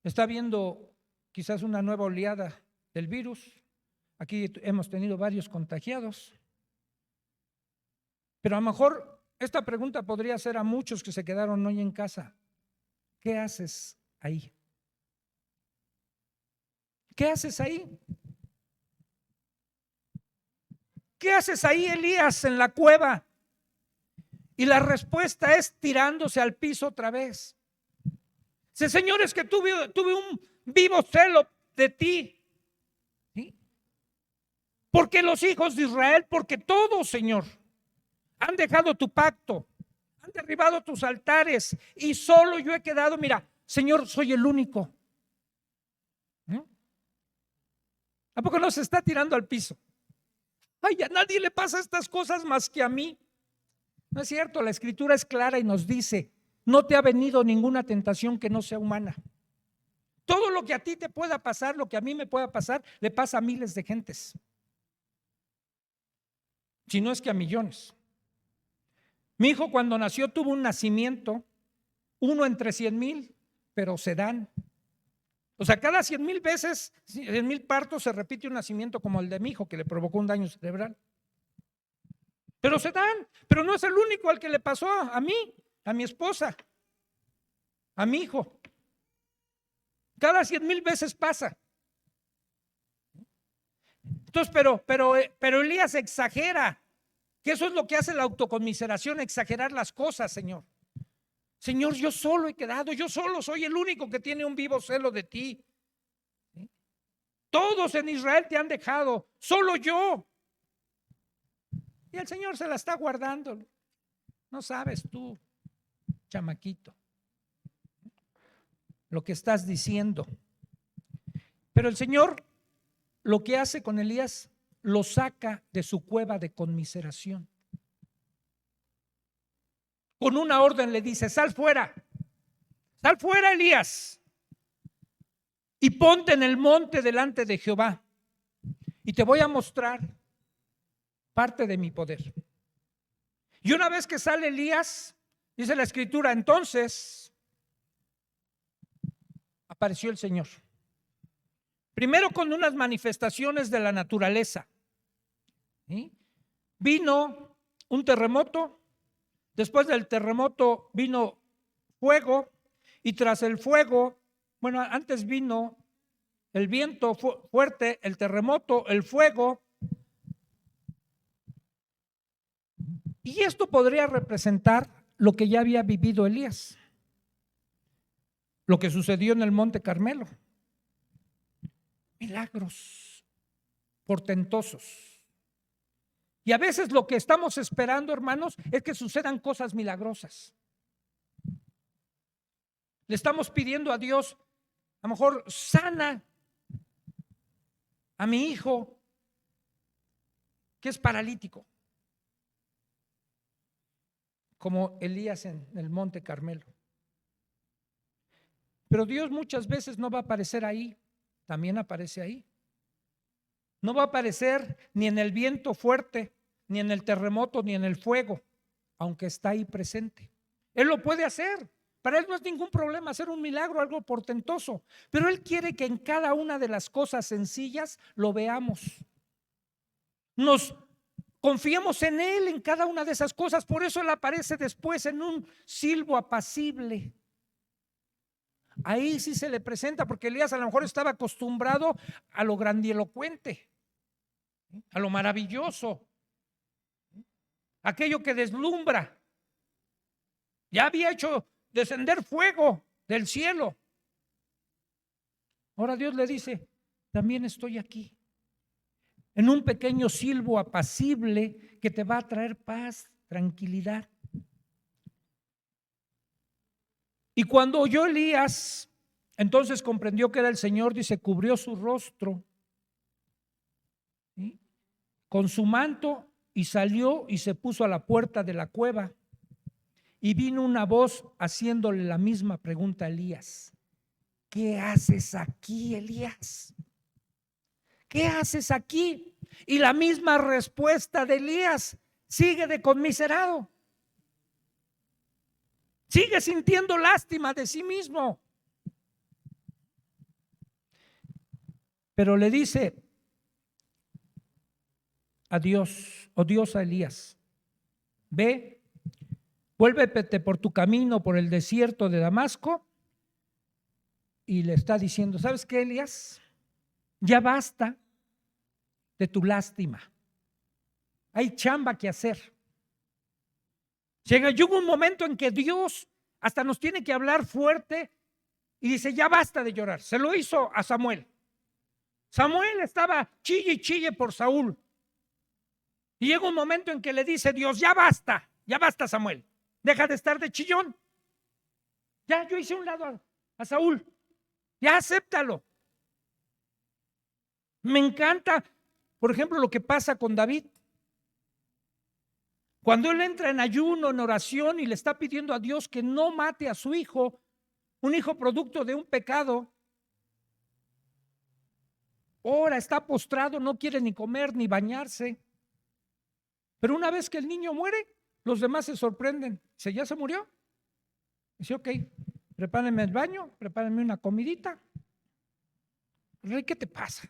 Está habiendo quizás una nueva oleada del virus. Aquí hemos tenido varios contagiados. Pero a lo mejor esta pregunta podría ser a muchos que se quedaron hoy en casa: ¿qué haces ahí? ¿Qué haces ahí? ¿Qué haces ahí, Elías, en la cueva? Y la respuesta es tirándose al piso otra vez. Dice: Señor, es que tuve un vivo celo de ti. ¿Sí? Porque los hijos de Israel, porque todos, Señor, han dejado tu pacto, han derribado tus altares y solo yo he quedado. Mira, Señor, soy el único. ¿A poco no se está tirando al piso? Ay, a nadie le pasa estas cosas más que a mí. No es cierto, la Escritura es clara y nos dice: no te ha venido ninguna tentación que no sea humana. Todo lo que a ti te pueda pasar, lo que a mí me pueda pasar, le pasa a miles de gentes, si no es que a millones. Mi hijo, cuando nació, tuvo un nacimiento, uno entre 100,000, pero se dan. O sea, cada 100,000 veces, 100,000 partos, se repite un nacimiento como el de mi hijo, que le provocó un daño cerebral. Pero se dan, pero no es el único al que le pasó, a mí, a mi esposa, a mi hijo. Cada 100,000 veces pasa. Entonces, pero Elías exagera, que eso es lo que hace la autoconmiseración, exagerar las cosas, Señor. Señor, yo solo he quedado, yo solo soy el único que tiene un vivo celo de ti. ¿Sí? Todos en Israel te han dejado, solo yo. Y el Señor se la está guardando. No sabes tú, chamaquito, lo que estás diciendo. Pero el Señor lo que hace con Elías, lo saca de su cueva de conmiseración. Con una orden le dice: sal fuera, Elías, y ponte en el monte delante de Jehová, y te voy a mostrar parte de mi poder. Y una vez que sale Elías, dice la Escritura, entonces apareció el Señor. Primero con unas manifestaciones de la naturaleza. ¿Sí? Vino un terremoto, después del terremoto vino fuego, y tras el fuego, bueno, antes vino el viento fuerte, el terremoto, el fuego. Y esto podría representar lo que ya había vivido Elías, lo que sucedió en el Monte Carmelo. Milagros portentosos. Y a veces lo que estamos esperando, hermanos, es que sucedan cosas milagrosas. Le estamos pidiendo a Dios, a lo mejor, sana a mi hijo que es paralítico, como Elías en el Monte Carmelo. Pero Dios muchas veces no va a aparecer ahí, también aparece ahí. No va a aparecer ni en el viento fuerte, ni en el terremoto, ni en el fuego, aunque está ahí presente. Él lo puede hacer Para Él no es ningún problema hacer un milagro, algo portentoso, pero Él quiere que en cada una de las cosas sencillas lo veamos. Nos confiemos en Él en cada una de esas cosas. Por eso Él aparece después en un silbo apacible. Ahí sí se le presenta, porque Elías a lo mejor estaba acostumbrado a lo grandilocuente, a lo maravilloso, aquello que deslumbra. Ya había hecho descender fuego del cielo. Ahora Dios le dice, también estoy aquí, en un pequeño silbo apacible que te va a traer paz, tranquilidad. Y cuando oyó Elías, entonces comprendió que era el Señor, dice, cubrió su rostro, ¿sí?, con su manto, y salió y se puso a la puerta de la cueva. Y vino una voz haciéndole la misma pregunta a Elías. ¿Qué haces aquí, Elías? ¿Qué haces aquí? Y la misma respuesta de Elías, sigue de conmiserado. Sigue sintiendo lástima de sí mismo. Pero le dice a Dios, o Dios a Elías, ve, vuélvete por tu camino por el desierto de Damasco. Y le está diciendo, ¿sabes qué, Elías? Ya basta de tu lástima. Hay chamba que hacer. Llega un momento en que Dios hasta nos tiene que hablar fuerte y dice, ya basta de llorar. Se lo hizo a Samuel. Samuel estaba chille y chille por Saúl. Y llega un momento en que le dice Dios, ya basta Samuel. Deja de estar de chillón. Ya yo hice un lado a Saúl. Ya acéptalo. Me encanta, por ejemplo, lo que pasa con David. Cuando él entra en ayuno, en oración, y le está pidiendo a Dios que no mate a su hijo, un hijo producto de un pecado. Ahora está postrado, no quiere ni comer ni bañarse. Pero una vez que el niño muere, los demás se sorprenden. Dice, ¿ya se murió? Dice, ok, prepárenme el baño, prepárenme una comidita. Rey, ¿qué te pasa?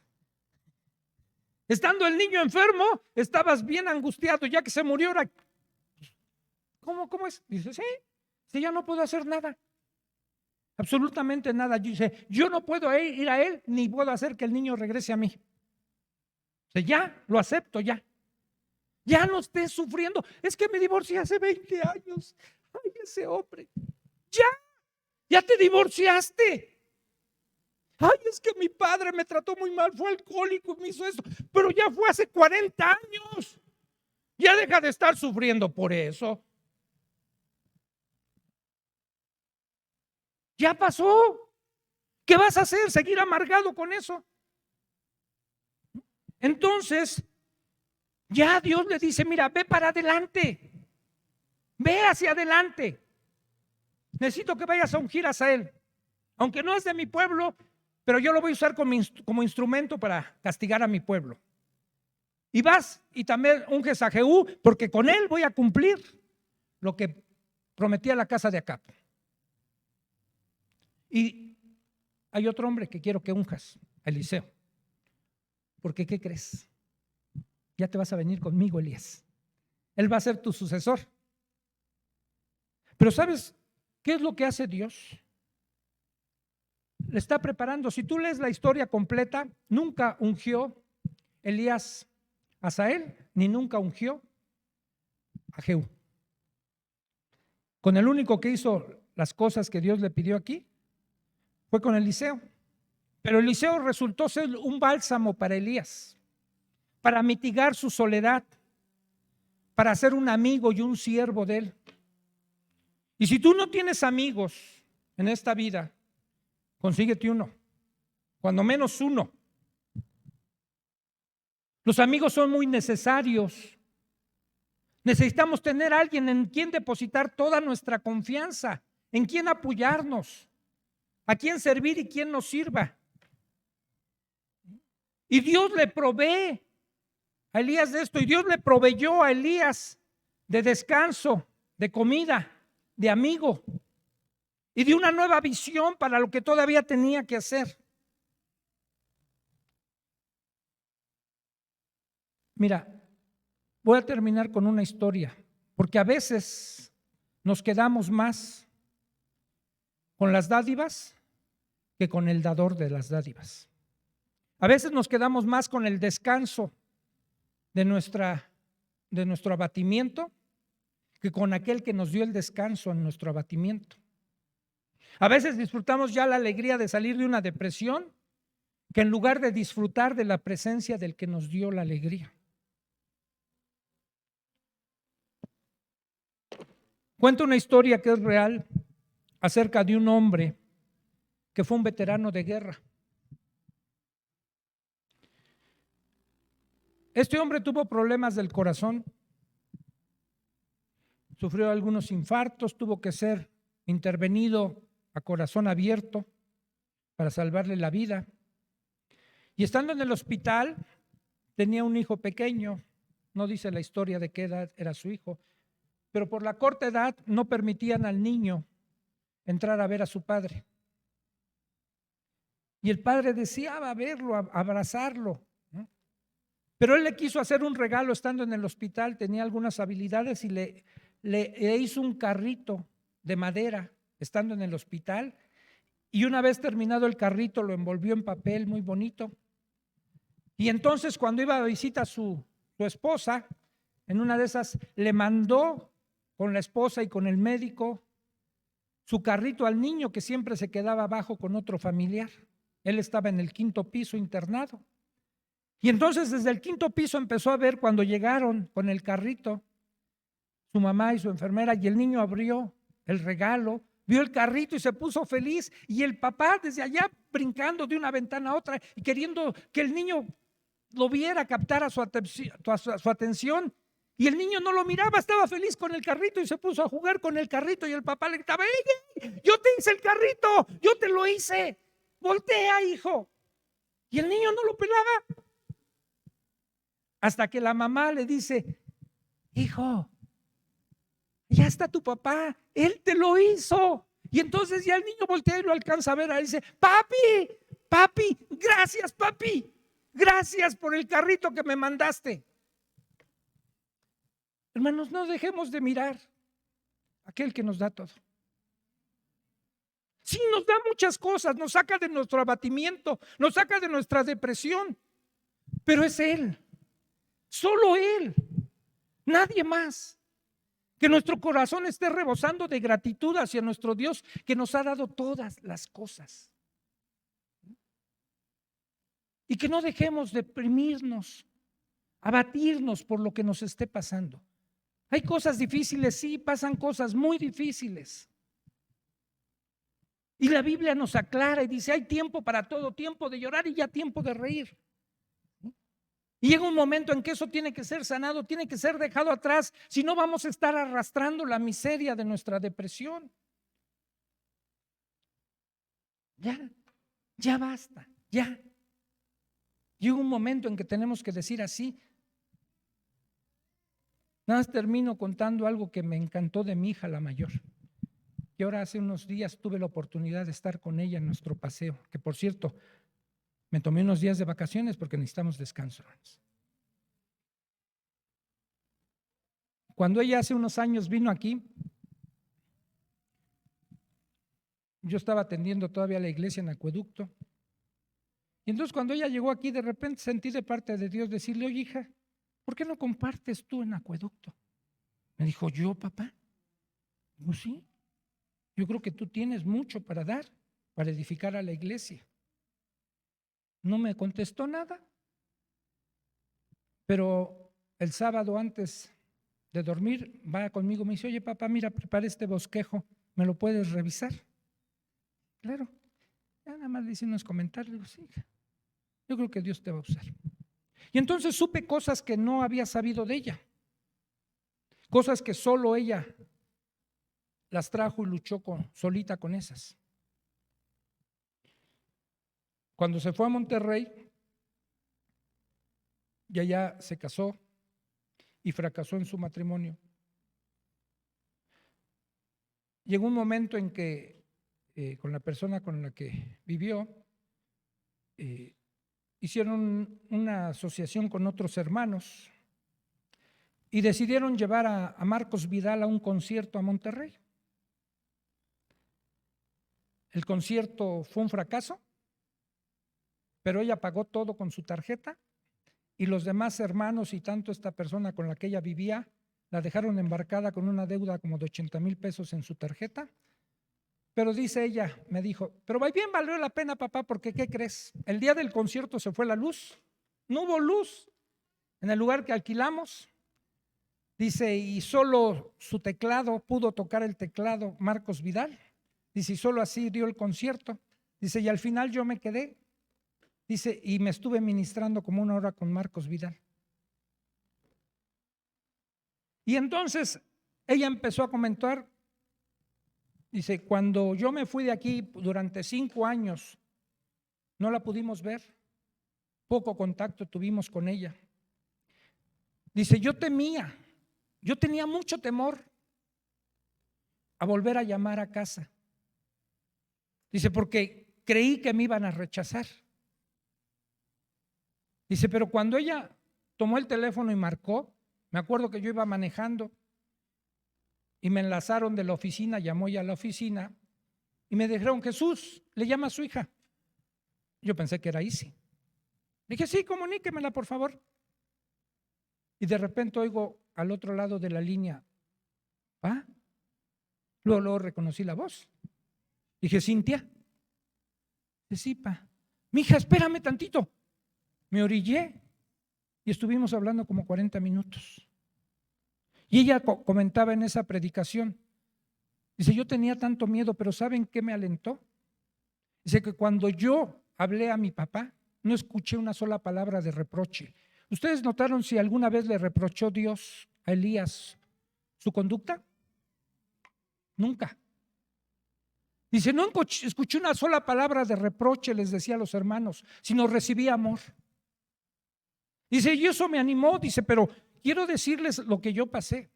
Estando el niño enfermo, estabas bien angustiado, ya que se murió. Ahora, ¿cómo es? Dice, sí, ya no puedo hacer nada. Absolutamente nada. Dice, yo no puedo ir a él, ni puedo hacer que el niño regrese a mí. Dice, ya, lo acepto, ya. Ya no estés sufriendo. Es que me divorcié hace 20 años. Ay, ese hombre. Ya te divorciaste. Ay, es que mi padre me trató muy mal, fue alcohólico y me hizo esto. Pero ya fue hace 40 años. Ya deja de estar sufriendo por eso. Ya pasó. ¿Qué vas a hacer? ¿Seguir amargado con eso? Entonces, ya Dios le dice, mira, ve para adelante. Ve hacia adelante. Necesito que vayas a ungir a Asael. Aunque no es de mi pueblo, pero yo lo voy a usar como instrumento para castigar a mi pueblo. Y vas y también unges a Jehú, porque con él voy a cumplir lo que prometí a la casa de Acab. Y hay otro hombre que quiero que unjas, Eliseo. Porque ¿qué crees? Ya te vas a venir conmigo, Elías. Él va a ser tu sucesor. Pero ¿sabes qué es lo que hace Dios? Le está preparando. Si tú lees la historia completa, nunca ungió Elías a Asael, ni nunca ungió a Jehú. Con el único que hizo las cosas que Dios le pidió aquí fue con Eliseo. Pero Eliseo resultó ser un bálsamo para Elías, para mitigar su soledad, para ser un amigo y un siervo de él. Y si tú no tienes amigos en esta vida, consíguete uno, cuando menos uno. Los amigos son muy necesarios. Necesitamos tener a alguien en quien depositar toda nuestra confianza, en quien apoyarnos, a quien servir y quien nos sirva. Y Dios le provee a Elías de esto, y Dios le proveyó a Elías de descanso, de comida, de amigo. y de una nueva visión para lo que todavía tenía que hacer. Mira, voy a terminar con una historia, porque a veces nos quedamos más con las dádivas que con el dador de las dádivas. A veces nos quedamos más con el descanso de nuestro abatimiento que con aquel que nos dio el descanso en nuestro abatimiento. A veces disfrutamos ya la alegría de salir de una depresión que en lugar de disfrutar de la presencia del que nos dio la alegría. Cuento una historia que es real acerca de un hombre que fue un veterano de guerra. Este hombre tuvo problemas del corazón, sufrió algunos infartos, tuvo que ser intervenido a corazón abierto para salvarle la vida. Y estando en el hospital, tenía un hijo pequeño, no dice la historia de qué edad era su hijo, pero por la corta edad no permitían al niño entrar a ver a su padre. Y el padre deseaba verlo, abrazarlo, ¿no? Pero él le quiso hacer un regalo estando en el hospital, tenía algunas habilidades y le hizo un carrito de madera estando en el hospital. Y una vez terminado el carrito lo envolvió en papel muy bonito. Y entonces cuando iba a visitar a su esposa, en una de esas le mandó con la esposa y con el médico su carrito al niño que siempre se quedaba abajo con otro familiar. Él estaba en el 5º piso internado. Y entonces desde el 5º piso empezó a ver cuando llegaron con el carrito su mamá y su enfermera, y el niño abrió el regalo, vio el carrito y se puso feliz, y el papá desde allá brincando de una ventana a otra y queriendo que el niño lo viera, captara su atención. Y el niño no lo miraba, estaba feliz con el carrito y se puso a jugar con el carrito, y el papá le gritaba: ¡Ey, yo te hice el carrito, yo te lo hice, voltea, hijo! Y el niño no lo pelaba, hasta que la mamá le dice: hijo, ya está tu papá, él te lo hizo. Y entonces ya el niño voltea y lo alcanza a ver, y dice: papi, gracias, papi, gracias por el carrito que me mandaste. Hermanos, no dejemos de mirar a aquel que nos da todo. Sí, nos da muchas cosas, nos saca de nuestro abatimiento, nos saca de nuestra depresión, pero es Él, solo Él, nadie más. Que nuestro corazón esté rebosando de gratitud hacia nuestro Dios que nos ha dado todas las cosas. Y que no dejemos deprimirnos, abatirnos por lo que nos esté pasando. Hay cosas difíciles, sí, pasan cosas muy difíciles. Y la Biblia nos aclara y dice: hay tiempo para todo, tiempo de llorar y ya tiempo de reír. Y llega un momento en que eso tiene que ser sanado, tiene que ser dejado atrás, si no vamos a estar arrastrando la miseria de nuestra depresión. Ya basta, ya. Llega un momento en que tenemos que decir así. Nada más termino contando algo que me encantó de mi hija, la mayor. Y ahora hace unos días tuve la oportunidad de estar con ella en nuestro paseo, que por cierto, me tomé unos días de vacaciones porque necesitamos descanso. Cuando ella hace unos años vino aquí, yo estaba atendiendo todavía la iglesia en Acueducto. Y entonces cuando ella llegó aquí, de repente sentí de parte de Dios decirle: oye, hija, ¿por qué no compartes tú en Acueducto? Me dijo: ¿yo, papá? Digo: sí, yo creo que tú tienes mucho para dar, para edificar a la iglesia. No me contestó nada, pero el sábado antes de dormir va conmigo, me dice: oye, papá, mira, preparé este bosquejo, ¿me lo puedes revisar? Claro. Ya nada más le hice unos comentarios, digo: sí, hija, yo creo que Dios te va a usar. Y entonces supe cosas que no había sabido de ella, cosas que solo ella las trajo y luchó solita con esas. Cuando se fue a Monterrey, y allá se casó y fracasó en su matrimonio, llegó un momento en que con la persona con la que vivió, hicieron una asociación con otros hermanos y decidieron llevar a Marcos Vidal a un concierto a Monterrey. El concierto fue un fracaso, pero ella pagó todo con su tarjeta y los demás hermanos y tanto esta persona con la que ella vivía la dejaron embarcada con una deuda como de 80,000 pesos en su tarjeta. Pero dice ella, me dijo, pero bien valió la pena, papá, porque ¿qué crees? El día del concierto se fue la luz, no hubo luz en el lugar que alquilamos. Dice, y solo su teclado, pudo tocar el teclado Marcos Vidal. Dice, y solo así dio el concierto. Dice, y al final yo me quedé. Dice, y me estuve ministrando como 1 hora con Marcos Vidal. Y entonces ella empezó a comentar, dice, cuando yo me fui de aquí durante 5 años, no la pudimos ver, poco contacto tuvimos con ella. Dice, yo tenía mucho temor a volver a llamar a casa. Dice, porque creí que me iban a rechazar. Dice, pero cuando ella tomó el teléfono y marcó, me acuerdo que yo iba manejando y me enlazaron de la oficina, llamó ella a la oficina y me dijeron, Jesús, le llama a su hija. Yo pensé que era Isi. Dije, sí, comuníquemela, por favor. Y de repente oigo al otro lado de la línea, ¿pa? Luego reconocí la voz. Dije, Cintia. Dije, sí, pa. Mija, espérame tantito. Me orillé y estuvimos hablando como 40 minutos. Y ella comentaba en esa predicación, dice, yo tenía tanto miedo, pero ¿saben qué me alentó? Dice que cuando yo hablé a mi papá, no escuché una sola palabra de reproche. ¿Ustedes notaron si alguna vez le reprochó Dios a Elías su conducta? Nunca. Dice, no escuché una sola palabra de reproche, les decía a los hermanos, sino recibí amor. Dice, y eso me animó, dice, pero quiero decirles lo que yo pasé.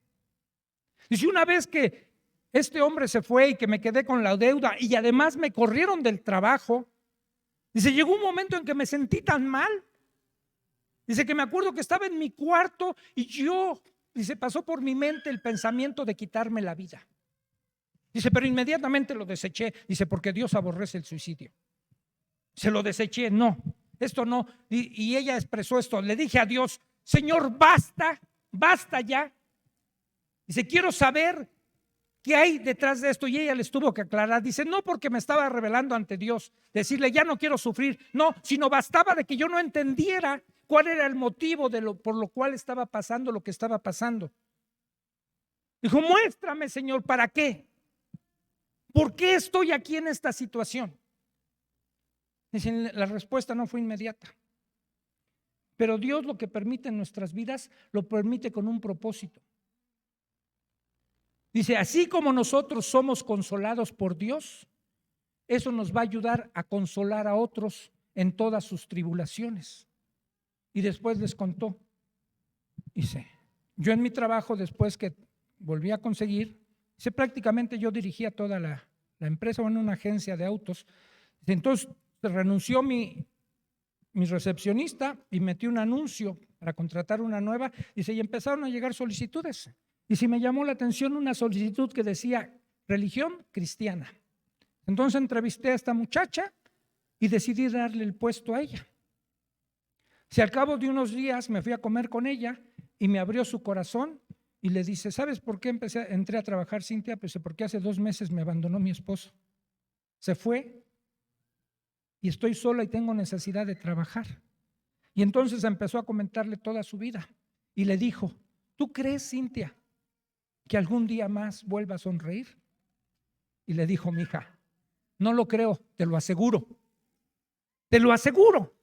Dice, una vez que este hombre se fue y que me quedé con la deuda y además me corrieron del trabajo, dice, llegó un momento en que me sentí tan mal. Dice que me acuerdo que estaba en mi cuarto y dice, pasó por mi mente el pensamiento de quitarme la vida. Dice, pero inmediatamente lo deseché. Dice, porque Dios aborrece el suicidio. Se lo deseché, no, esto no. Y ella expresó esto, le dije a Dios, Señor, basta ya. Dice, quiero saber qué hay detrás de esto. Y ella les tuvo que aclarar. Dice, no porque me estaba revelando ante Dios, decirle, ya no quiero sufrir. No, sino bastaba de que yo no entendiera cuál era el motivo por lo cual estaba pasando lo que estaba pasando. Dijo, muéstrame, Señor, ¿para qué? ¿Por qué estoy aquí en esta situación? Dicen, la respuesta no fue inmediata. Pero Dios lo que permite en nuestras vidas, lo permite con un propósito. Dice, así como nosotros somos consolados por Dios, eso nos va a ayudar a consolar a otros en todas sus tribulaciones. Y después les contó. Dice, yo en mi trabajo, después que volví a conseguir, prácticamente yo dirigía toda la empresa, en una agencia de autos. Entonces renunció mi recepcionista y metí un anuncio para contratar una nueva. Dice, y empezaron a llegar solicitudes. Y si me llamó la atención una solicitud que decía religión cristiana. Entonces entrevisté a esta muchacha y decidí darle el puesto a ella. Si al cabo de unos días me fui a comer con ella y me abrió su corazón y le dice, ¿sabes por qué entré a trabajar, Cintia? Pues porque hace 2 meses me abandonó mi esposo. Se fue y estoy sola y tengo necesidad de trabajar. Y entonces empezó a comentarle toda su vida y le dijo, ¿tú crees, Cintia, que algún día más vuelva a sonreír? Y le dijo, mija, no lo creo, te lo aseguro. Te lo aseguro.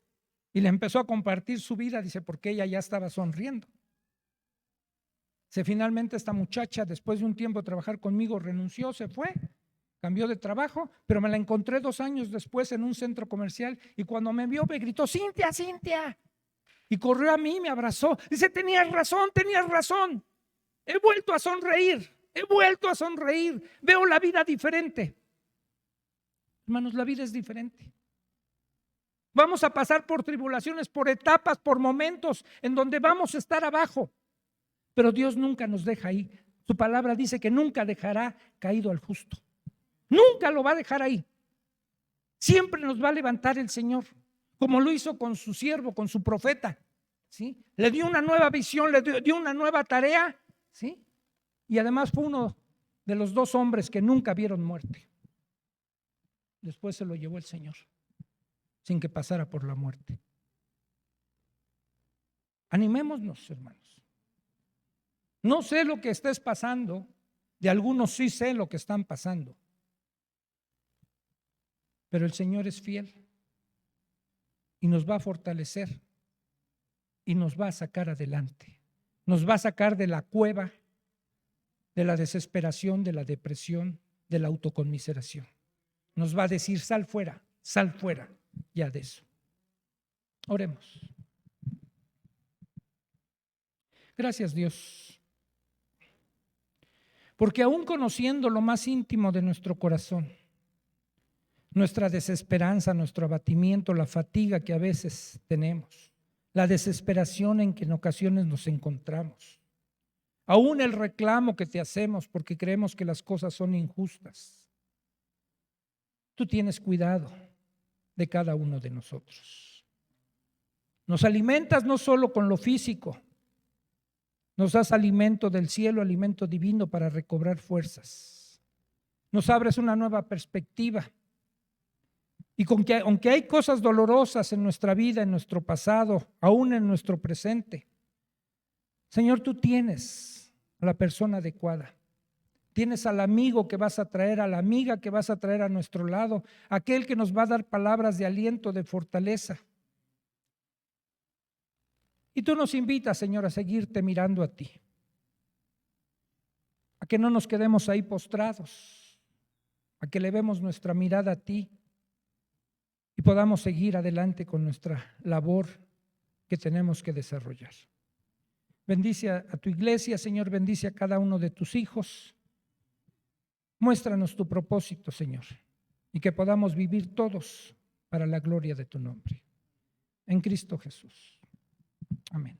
Y le empezó a compartir su vida, dice, porque ella ya estaba sonriendo. Finalmente esta muchacha, después de un tiempo de trabajar conmigo, renunció, se fue, cambió de trabajo, pero me la encontré 2 años después en un centro comercial y cuando me vio me gritó, Cintia, Cintia. Y corrió a mí, me abrazó. Dice, tenías razón. He vuelto a sonreír. Veo la vida diferente. Hermanos, la vida es diferente. Vamos a pasar por tribulaciones, por etapas, por momentos en donde vamos a estar abajo. Pero Dios nunca nos deja ahí. Su palabra dice que nunca dejará caído al justo. Nunca lo va a dejar ahí. Siempre nos va a levantar el Señor, como lo hizo con su siervo, con su profeta. ¿Sí? Le dio una nueva visión, le dio una nueva tarea. ¿Sí? Y además fue uno de los 2 hombres que nunca vieron muerte. Después se lo llevó el Señor, sin que pasara por la muerte. Animémonos, hermanos. No sé lo que estés pasando, de algunos sí sé lo que están pasando, pero el Señor es fiel y nos va a fortalecer y nos va a sacar adelante. Nos va a sacar de la cueva, de la desesperación, de la depresión, de la autoconmiseración. Nos va a decir: sal fuera ya de eso. Oremos. Gracias, Dios, porque aún conociendo lo más íntimo de nuestro corazón, nuestra desesperanza, nuestro abatimiento, la fatiga que a veces tenemos, la desesperación en que en ocasiones nos encontramos, aún el reclamo que te hacemos porque creemos que las cosas son injustas, tú tienes cuidado de cada uno de nosotros. Nos alimentas no solo con lo físico, nos das alimento del cielo, alimento divino para recobrar fuerzas. Nos abres una nueva perspectiva. Y aunque hay cosas dolorosas en nuestra vida, en nuestro pasado, aún en nuestro presente, Señor, tú tienes a la persona adecuada. Tienes al amigo que vas a traer, a la amiga que vas a traer a nuestro lado, aquel que nos va a dar palabras de aliento, de fortaleza. Y tú nos invitas, Señor, a seguirte mirando a ti, a que no nos quedemos ahí postrados, a que levemos nuestra mirada a ti y podamos seguir adelante con nuestra labor que tenemos que desarrollar. Bendice a tu iglesia, Señor, bendice a cada uno de tus hijos. Muéstranos tu propósito, Señor, y que podamos vivir todos para la gloria de tu nombre. En Cristo Jesús. Amén.